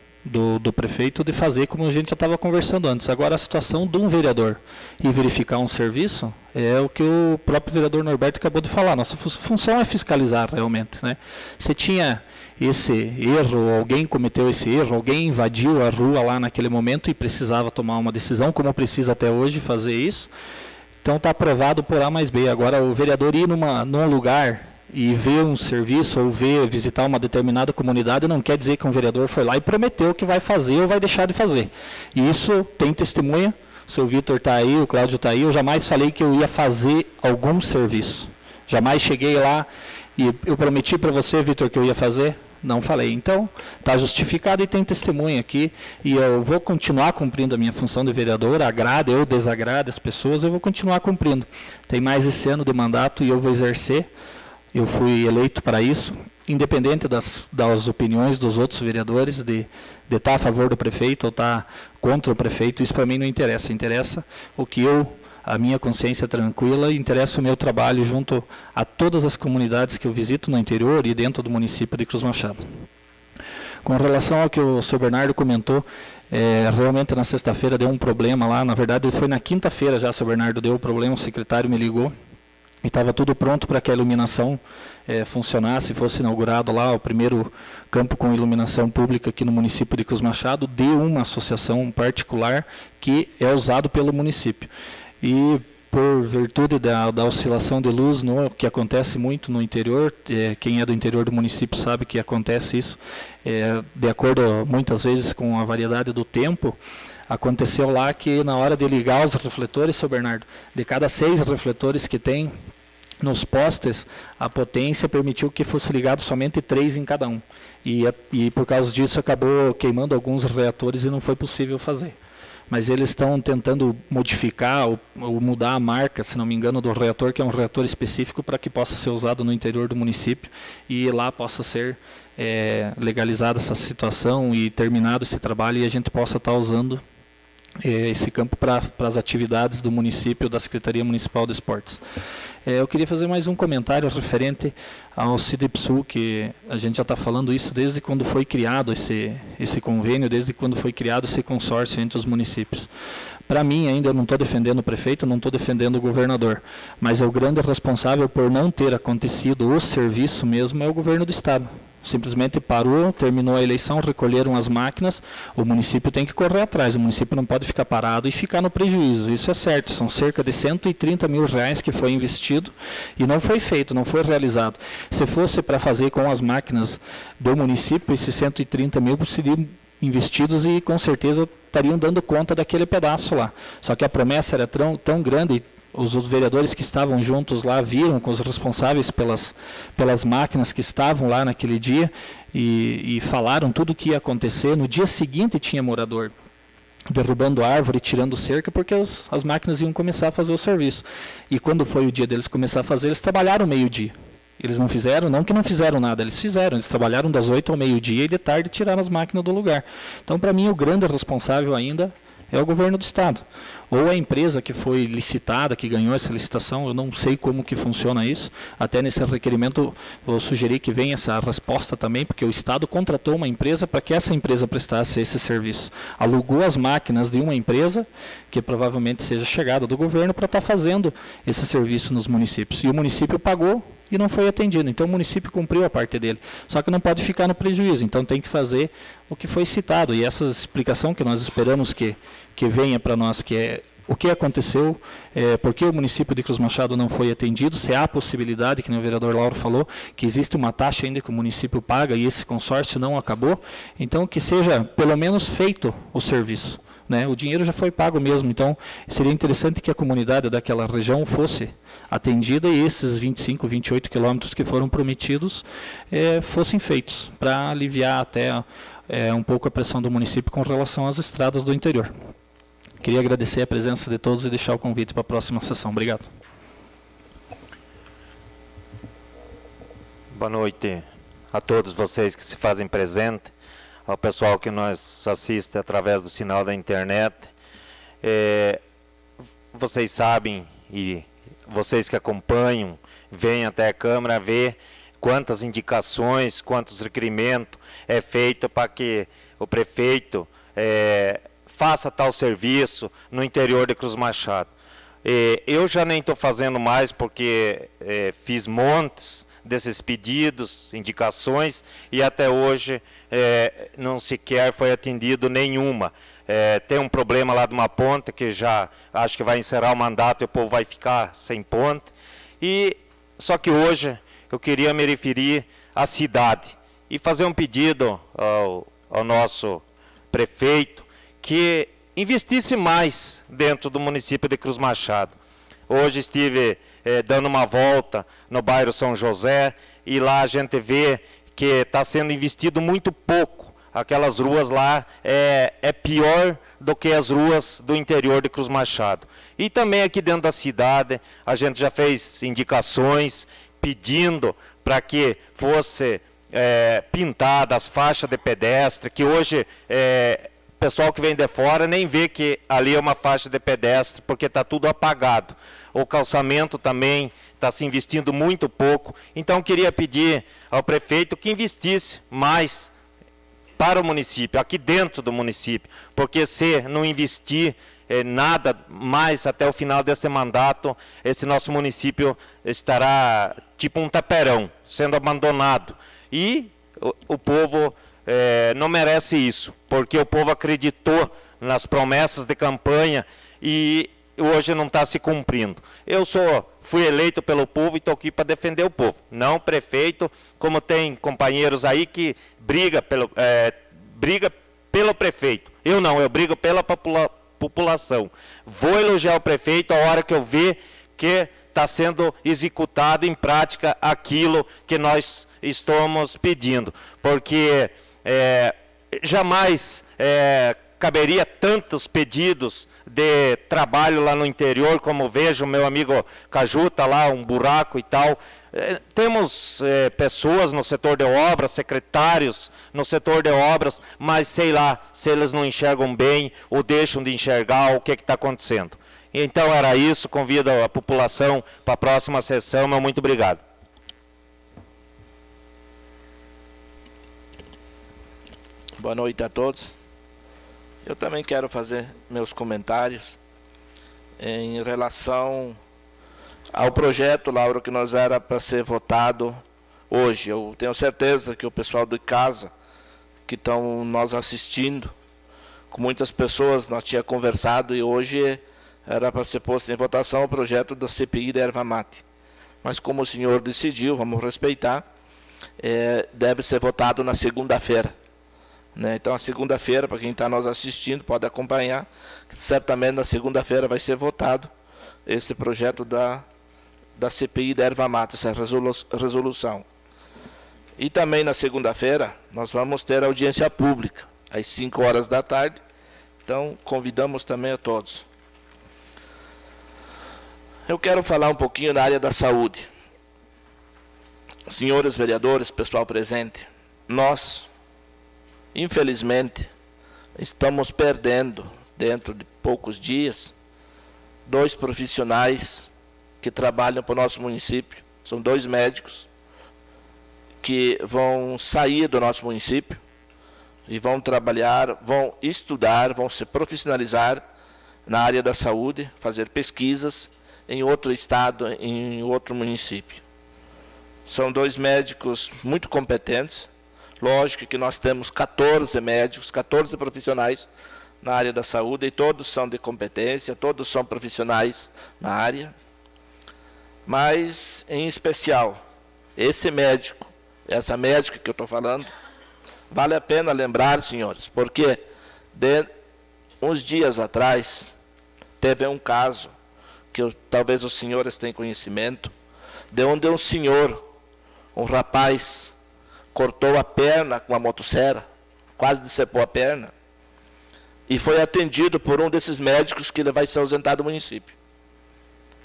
do prefeito de fazer como a gente já estava conversando antes. Agora, a situação de um vereador e verificar um serviço é o que o próprio vereador Norberto acabou de falar. Nossa função é fiscalizar realmente, né? Se tinha esse erro, alguém cometeu esse erro, alguém invadiu a rua lá naquele momento e precisava tomar uma decisão, como precisa até hoje fazer isso, então está aprovado por A mais B. Agora, o vereador ir num lugar e ver um serviço ou visitar uma determinada comunidade não quer dizer que um vereador foi lá e prometeu que vai fazer ou vai deixar de fazer. E isso tem testemunha, o seu Vitor está aí, o Cláudio está aí, eu jamais falei que eu ia fazer algum serviço. Jamais cheguei lá e eu prometi para você, Vitor, que eu ia fazer? Não falei. Então, está justificado e tem testemunha aqui, e eu vou continuar cumprindo a minha função de vereador, agrade ou desagrade as pessoas, eu vou continuar cumprindo. Tem mais esse ano de mandato e eu vou exercer. Eu fui eleito para isso, independente das opiniões dos outros vereadores, de estar a favor do prefeito ou estar contra o prefeito, isso para mim não interessa. Interessa o que a minha consciência tranquila, interessa o meu trabalho junto a todas as comunidades que eu visito no interior e dentro do município de Cruz Machado. Com relação ao que o Sr. Bernardo comentou, realmente na sexta-feira deu um problema lá, na verdade foi na quinta-feira já, o Sr. Bernardo deu o problema, o secretário me ligou, e estava tudo pronto para que a iluminação funcionasse, fosse inaugurado lá o primeiro campo com iluminação pública aqui no município de Cruz Machado, de uma associação particular que é usado pelo município. E por virtude da oscilação de luz, que acontece muito no interior, quem é do interior do município sabe que acontece isso, de acordo muitas vezes com a variedade do tempo, aconteceu lá que na hora de ligar os refletores, Sr. Bernardo, de cada 6 refletores que tem nos postes, a potência permitiu que fosse ligado somente 3 em cada um. E por causa disso acabou queimando alguns reatores e não foi possível fazer. Mas eles estão tentando modificar ou mudar a marca, se não me engano, do reator, que é um reator específico para que possa ser usado no interior do município e lá possa ser legalizada essa situação e terminado esse trabalho e a gente possa estar usando esse campo para as atividades do município, da Secretaria Municipal de Esportes. Eu queria fazer mais um comentário referente ao CIDEPSUL, que a gente já está falando isso desde quando foi criado esse convênio, desde quando foi criado esse consórcio entre os municípios. Para mim, ainda eu não estou defendendo o prefeito, não estou defendendo o governador, mas o grande responsável por não ter acontecido o serviço mesmo é o governo do Estado. Simplesmente parou, terminou a eleição, recolheram as máquinas, o município tem que correr atrás, o município não pode ficar parado e ficar no prejuízo, isso é certo, são cerca de R$130 mil que foi investido e não foi feito, não foi realizado. Se fosse para fazer com as máquinas do município, esses 130 mil seriam investidos e com certeza estariam dando conta daquele pedaço lá. Só que a promessa era tão grande, os vereadores que estavam juntos lá viram com os responsáveis pelas máquinas que estavam lá naquele dia e falaram tudo o que ia acontecer. No dia seguinte tinha morador derrubando árvore, tirando cerca, porque as máquinas iam começar a fazer o serviço. E quando foi o dia deles começar a fazer, eles trabalharam meio-dia. Eles não fizeram, não que não fizeram nada, eles fizeram, eles trabalharam das 8 ao meio-dia e de tarde tiraram as máquinas do lugar. Então, para mim, o grande responsável ainda é o governo do estado. Ou a empresa que foi licitada, que ganhou essa licitação, eu não sei como que funciona isso. Até nesse requerimento, vou sugerir que venha essa resposta também, porque o estado contratou uma empresa para que essa empresa prestasse esse serviço. Alugou as máquinas de uma empresa, que provavelmente seja chegada do governo, para estar fazendo esse serviço nos municípios. E o município pagou e não foi atendido. Então o município cumpriu a parte dele. Só que não pode ficar no prejuízo, então tem que fazer o que foi citado. E essa explicação que nós esperamos que venha para nós, que é o que aconteceu, por que o município de Cruz Machado não foi atendido, se há a possibilidade, que o vereador Lauro falou, que existe uma taxa ainda que o município paga e esse consórcio não acabou, então que seja pelo menos feito o serviço. Né? O dinheiro já foi pago mesmo, então seria interessante que a comunidade daquela região fosse atendida e esses 25, 28 quilômetros que foram prometidos fossem feitos, para aliviar até um pouco a pressão do município com relação às estradas do interior. Queria agradecer a presença de todos e deixar o convite para a próxima sessão. Obrigado. Boa noite a todos vocês que se fazem presente, ao pessoal que nos assiste através do sinal da internet. Vocês sabem, e vocês que acompanham, vêm até a Câmara ver quantas indicações, quantos requerimentos é feito para que o prefeito faça tal serviço no interior de Cruz Machado. Eu já nem estou fazendo mais porque fiz montes desses pedidos, indicações, e até hoje não sequer foi atendido nenhuma. Tem um problema lá de uma ponte que já acho que vai encerrar o mandato e o povo vai ficar sem ponte. Só que hoje eu queria me referir à cidade e fazer um pedido ao nosso prefeito que investisse mais dentro do município de Cruz Machado. Hoje estive dando uma volta no bairro São José e lá a gente vê que está sendo investido muito pouco. Aquelas ruas lá é pior do que as ruas do interior de Cruz Machado. E também aqui dentro da cidade a gente já fez indicações pedindo para que fosse pintada as faixas de pedestre, que hoje o pessoal que vem de fora nem vê que ali é uma faixa de pedestre, porque está tudo apagado. O calçamento também está se investindo muito pouco. Então, queria pedir ao prefeito que investisse mais para o município, aqui dentro do município, porque se não investir nada mais até o final desse mandato, esse nosso município estará tipo um taperão, sendo abandonado. E o povo não merece isso, porque o povo acreditou nas promessas de campanha e hoje não está se cumprindo. Eu fui eleito pelo povo e estou aqui para defender o povo, não o prefeito, como tem companheiros aí que briga pelo prefeito. Eu não, eu brigo pela população. Vou elogiar o prefeito a hora que eu ver que está sendo executado em prática aquilo que nós estamos pedindo, porque jamais caberia tantos pedidos de trabalho lá no interior, como vejo o meu amigo Cajuta lá, um buraco e tal. Temos pessoas no setor de obras, secretários no setor de obras, mas sei lá se eles não enxergam bem ou deixam de enxergar o que está acontecendo. Então era isso, convido a população para a próxima sessão, meu muito obrigado. Boa noite a todos. Eu também quero fazer meus comentários em relação ao projeto, Lauro, que nós era para ser votado hoje. Eu tenho certeza que o pessoal de casa, que estão nos assistindo, com muitas pessoas nós tínhamos conversado e hoje era para ser posto em votação o projeto da CPI da erva mate. Mas como o senhor decidiu, vamos respeitar, deve ser votado na segunda-feira. Então, a segunda-feira, para quem está nos assistindo, pode acompanhar, certamente na segunda-feira vai ser votado esse projeto da CPI da erva mate, essa resolução. E também na segunda-feira, nós vamos ter audiência pública, às 5 horas da tarde, então convidamos também a todos. Eu quero falar um pouquinho da área da saúde. Senhores vereadores, pessoal presente, nós, infelizmente, estamos perdendo dentro de poucos dias, 2 profissionais que trabalham para o nosso município. São 2 médicos que vão sair do nosso município e vão trabalhar, vão estudar, vão se profissionalizar na área da saúde, fazer pesquisas em outro estado, em outro município. São 2 médicos muito competentes. Lógico que nós temos 14 médicos, 14 profissionais na área da saúde, e todos são de competência, todos são profissionais na área. Mas, em especial, esse médico, essa médica que eu estou falando, vale a pena lembrar, senhores, porque uns dias atrás teve um caso que talvez os senhores tenham conhecimento, de onde um senhor, um rapaz, cortou a perna com a motosserra, quase decepou a perna, e foi atendido por um desses médicos que ele vai se ausentar do município.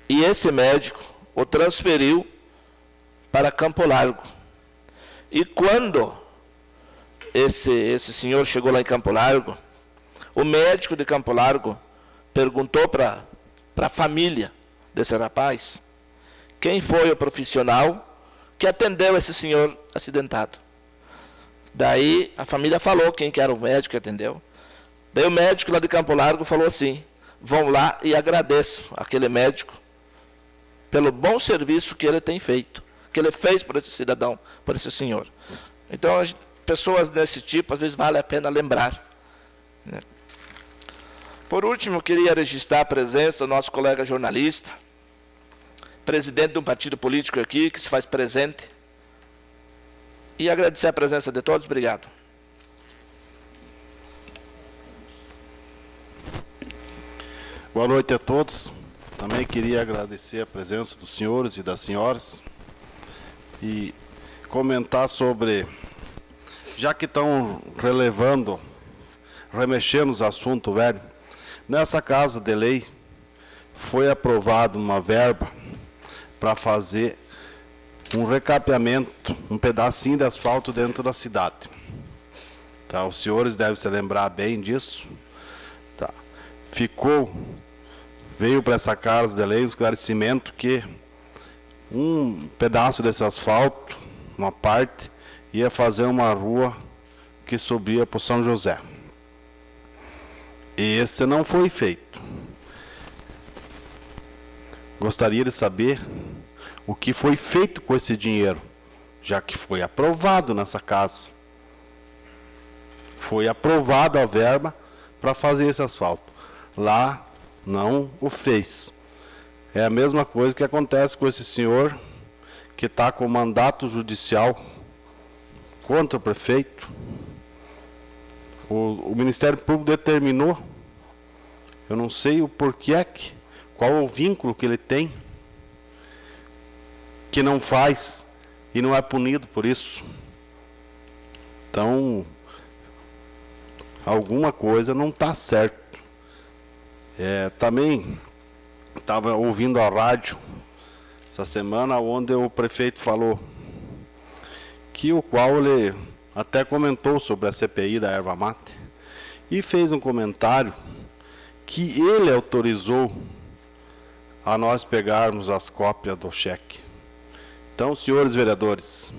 E esse médico o transferiu para Campo Largo. E quando esse senhor chegou lá em Campo Largo, o médico de Campo Largo perguntou para a família desse rapaz quem foi o profissional que atendeu esse senhor acidentado. Daí a família falou quem que era o médico que atendeu. Daí o médico lá de Campo Largo falou assim: vão lá e agradeçam aquele médico pelo bom serviço que ele tem feito, que ele fez por esse cidadão, por esse senhor. Então, pessoas desse tipo, às vezes vale a pena lembrar, né? Por último, queria registrar a presença do nosso colega jornalista, presidente de um partido político aqui, que se faz presente, e agradecer a presença de todos. Obrigado. Boa noite a todos. Também queria agradecer a presença dos senhores e das senhoras e comentar sobre, já que estão remexendo os assuntos, velho, nessa casa de lei foi aprovada uma verba para fazer um recapeamento, um pedacinho de asfalto dentro da cidade. Tá, os senhores devem se lembrar bem disso. Tá. Veio para essa casa de lei um esclarecimento que um pedaço desse asfalto, uma parte, ia fazer uma rua que subia para o São José. E esse não foi feito. Gostaria de saber o que foi feito com esse dinheiro, já que foi aprovado nessa casa. Foi aprovada a verba para fazer esse asfalto. Lá não o fez. É a mesma coisa que acontece com esse senhor que está com mandato judicial contra o prefeito. O Ministério Público determinou, eu não sei o porquê, qual o vínculo que ele tem, que não faz e não é punido por isso. Então, alguma coisa não está certo. Também estava ouvindo a rádio essa semana, onde o prefeito falou que o qual ele até comentou sobre a CPI da erva mate e fez um comentário que ele autorizou a nós pegarmos as cópias do cheque. Então, senhores vereadores,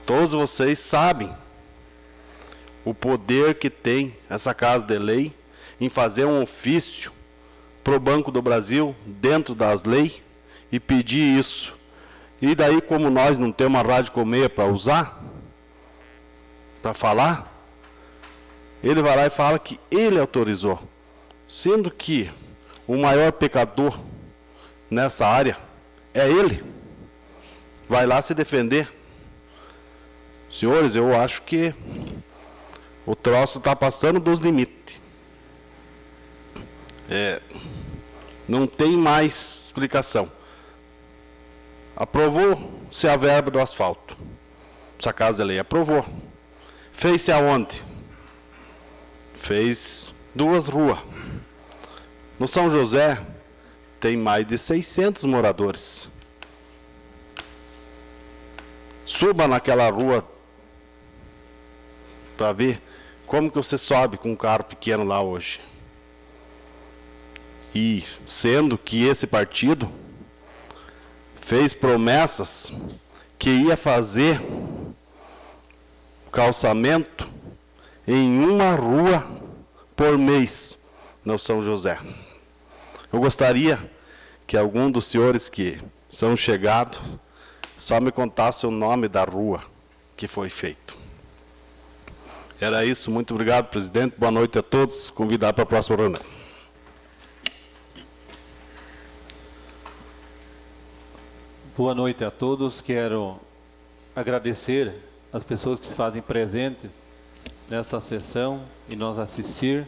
todos vocês sabem o poder que tem essa casa de lei em fazer um ofício para o Banco do Brasil, dentro das leis, e pedir isso. E daí, como nós não temos uma rádio colmeia para usar, para falar, ele vai lá e fala que ele autorizou. Sendo que o maior pecador nessa área é ele. Vai lá se defender. Senhores, eu acho que o troço está passando dos limites. Não tem mais explicação. Aprovou-se a verba do asfalto. Essa casa de lei aprovou. Fez-se aonde? Fez 2 ruas. No São José tem mais de 600 moradores. Suba naquela rua para ver Como que você sobe com um carro pequeno lá hoje? E sendo que esse partido fez promessas que ia fazer calçamento em uma rua por mês no São José. Eu gostaria que algum dos senhores que são chegados só me contasse o nome da rua que foi feito. Era isso, muito obrigado, presidente. Boa noite a todos. Convidar para a próxima reunião. Boa noite a todos. Quero agradecer as pessoas que se fazem presentes nessa sessão e nos assistir,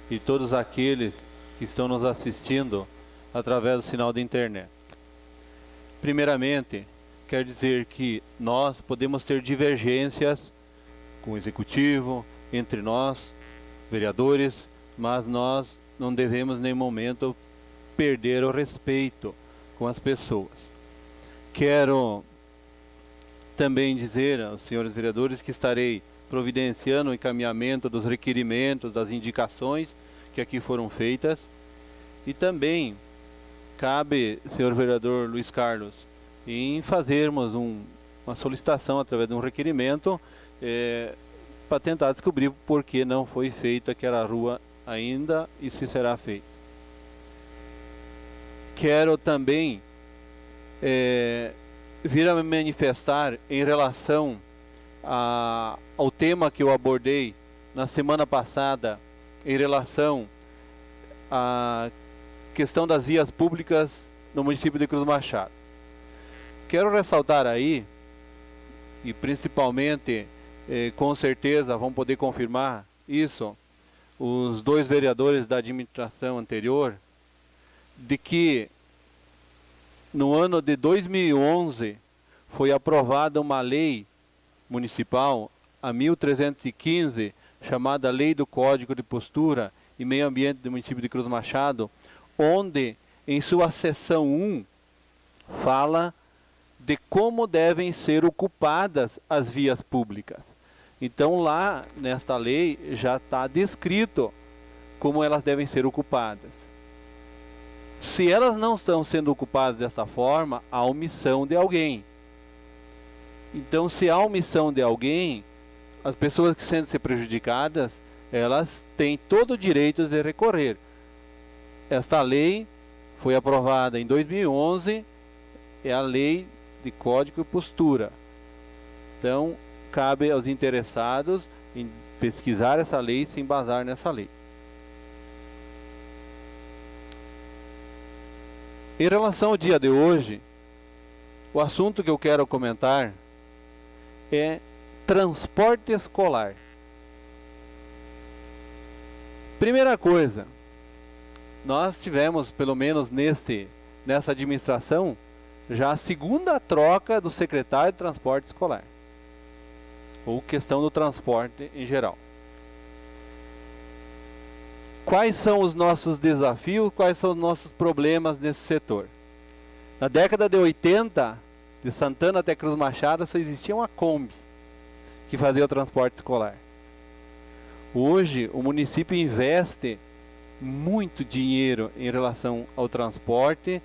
e todos aqueles que estão nos assistindo através do sinal da internet. Primeiramente, quero dizer que nós podemos ter divergências com o executivo, entre nós, vereadores, mas nós não devemos em nenhum momento perder o respeito com as pessoas. Quero também dizer aos senhores vereadores que estarei providenciando o encaminhamento dos requerimentos, das indicações que aqui foram feitas, e também cabe, senhor vereador Luiz Carlos, em fazermos uma solicitação através de um requerimento para tentar descobrir por que não foi feita aquela rua ainda e se será feita. Quero também vir a me manifestar em relação ao tema que eu abordei na semana passada, em relação à questão das vias públicas no município de Cruz Machado. Quero ressaltar aí, e principalmente, com certeza vão poder confirmar isso, os dois vereadores da administração anterior, de que no ano de 2011 foi aprovada uma lei municipal, a 1315, chamada Lei do Código de Postura e Meio Ambiente do município de Cruz Machado, onde em sua seção 1 fala de como devem ser ocupadas as vias públicas. Então lá nesta lei já está descrito como elas devem ser ocupadas. Se elas não estão sendo ocupadas dessa forma, há omissão de alguém. Então, se há omissão de alguém, as pessoas que sentem ser prejudicadas, elas têm todo o direito de recorrer. Esta lei foi aprovada em 2011, é a Lei de Código e Postura. Então, cabe aos interessados em pesquisar essa lei e se embasar nessa lei. Em relação ao dia de hoje, o assunto que eu quero comentar é transporte escolar. Primeira coisa, nós tivemos, pelo menos nessa administração, já a segunda troca do secretário de transporte escolar, ou questão do transporte em geral. Quais são os nossos desafios, quais são os nossos problemas nesse setor? Na década de 80, de Santana até Cruz Machado, só existia uma Kombi que fazia o transporte escolar. Hoje, o município investe muito dinheiro em relação ao transporte,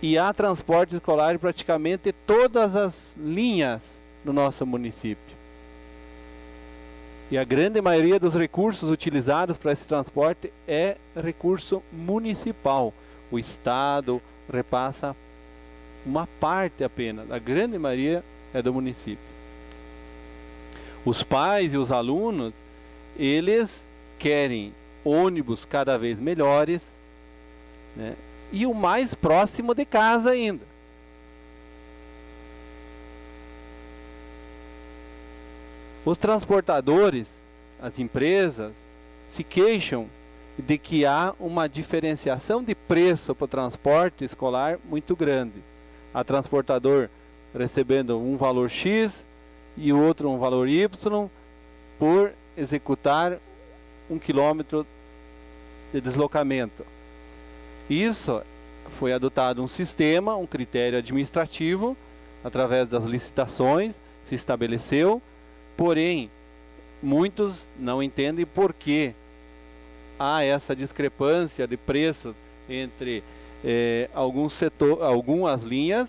e há transporte escolar em praticamente todas as linhas do nosso município. E a grande maioria dos recursos utilizados para esse transporte é recurso municipal. O Estado repassa uma parte apenas, a grande maioria é do município. Os pais e os alunos, eles querem ônibus cada vez melhores, né? E o mais próximo de casa ainda. Os transportadores, as empresas, se queixam de que há uma diferenciação de preço para o transporte escolar muito grande. Há transportador recebendo um valor X e o outro um valor Y por executar 1 quilômetro de deslocamento. Isso foi adotado um sistema, um critério administrativo, através das licitações, se estabeleceu, porém, muitos não entendem por que há essa discrepância de preços entre algumas linhas,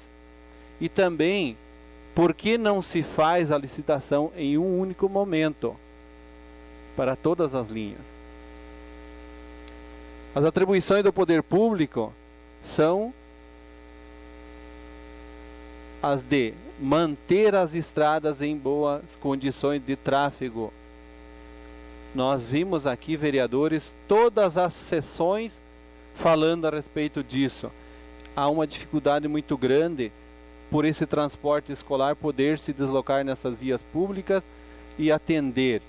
e também por que não se faz a licitação em um único momento para todas as linhas. As atribuições do poder público são as de manter as estradas em boas condições de tráfego. Nós vimos aqui, vereadores, todas as sessões falando a respeito disso. Há uma dificuldade muito grande por esse transporte escolar poder se deslocar nessas vias públicas e atender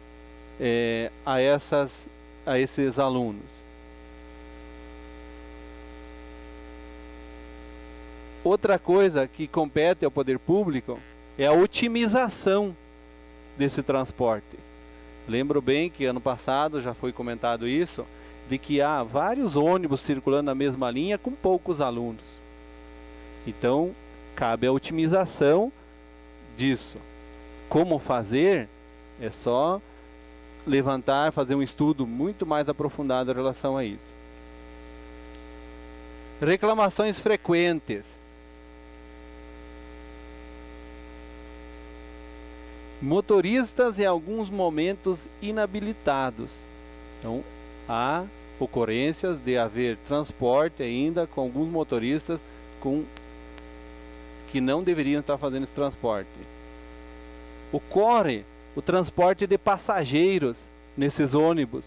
a esses alunos. Outra coisa que compete ao poder público é a otimização desse transporte. Lembro bem que ano passado já foi comentado isso, de que há vários ônibus circulando na mesma linha com poucos alunos. Então, cabe a otimização disso. Como fazer? É só levantar, fazer um estudo muito mais aprofundado em relação a isso. Reclamações frequentes. Motoristas em alguns momentos inabilitados. Então, há ocorrências de haver transporte ainda com alguns motoristas que não deveriam estar fazendo esse transporte. Ocorre o transporte de passageiros nesses ônibus,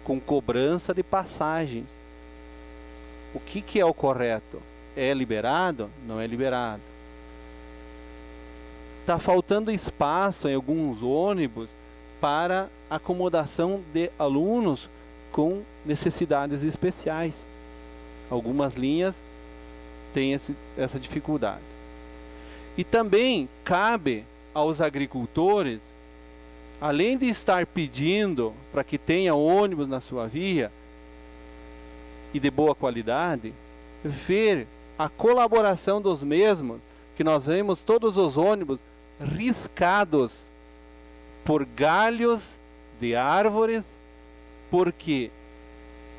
com cobrança de passagens. O que é o correto? É liberado? Não é liberado. Está faltando espaço em alguns ônibus para acomodação de alunos com necessidades especiais. Algumas linhas têm essa dificuldade. E também cabe aos agricultores, além de estar pedindo para que tenha ônibus na sua via e de boa qualidade, ver a colaboração dos mesmos, que nós vemos todos os ônibus riscados por galhos de árvores, porque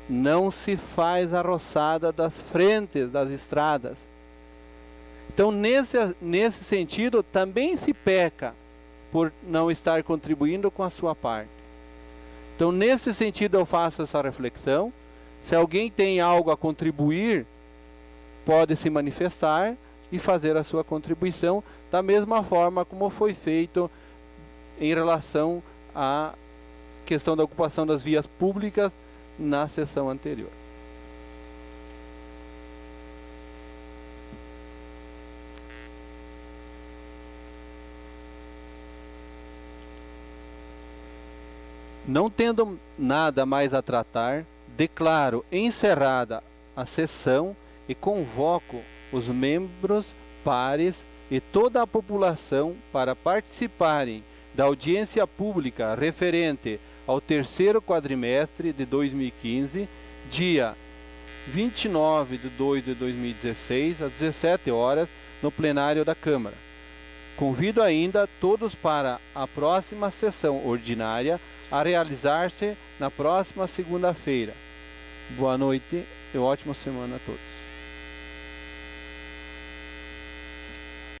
não se faz a roçada das frentes das estradas. Então, nesse sentido, também se peca por não estar contribuindo com a sua parte. Então, nesse sentido, eu faço essa reflexão. Se alguém tem algo a contribuir, pode se manifestar e fazer a sua contribuição, da mesma forma como foi feito em relação à questão da ocupação das vias públicas na sessão anterior. Não tendo nada mais a tratar, declaro encerrada a sessão e convoco os membros, pares e toda a população para participarem da audiência pública referente ao terceiro quadrimestre de 2015, dia 29/2/2016, às 17 horas, no plenário da Câmara. Convido ainda todos para a próxima sessão ordinária a realizar-se na próxima segunda-feira. Boa noite e ótima semana a todos.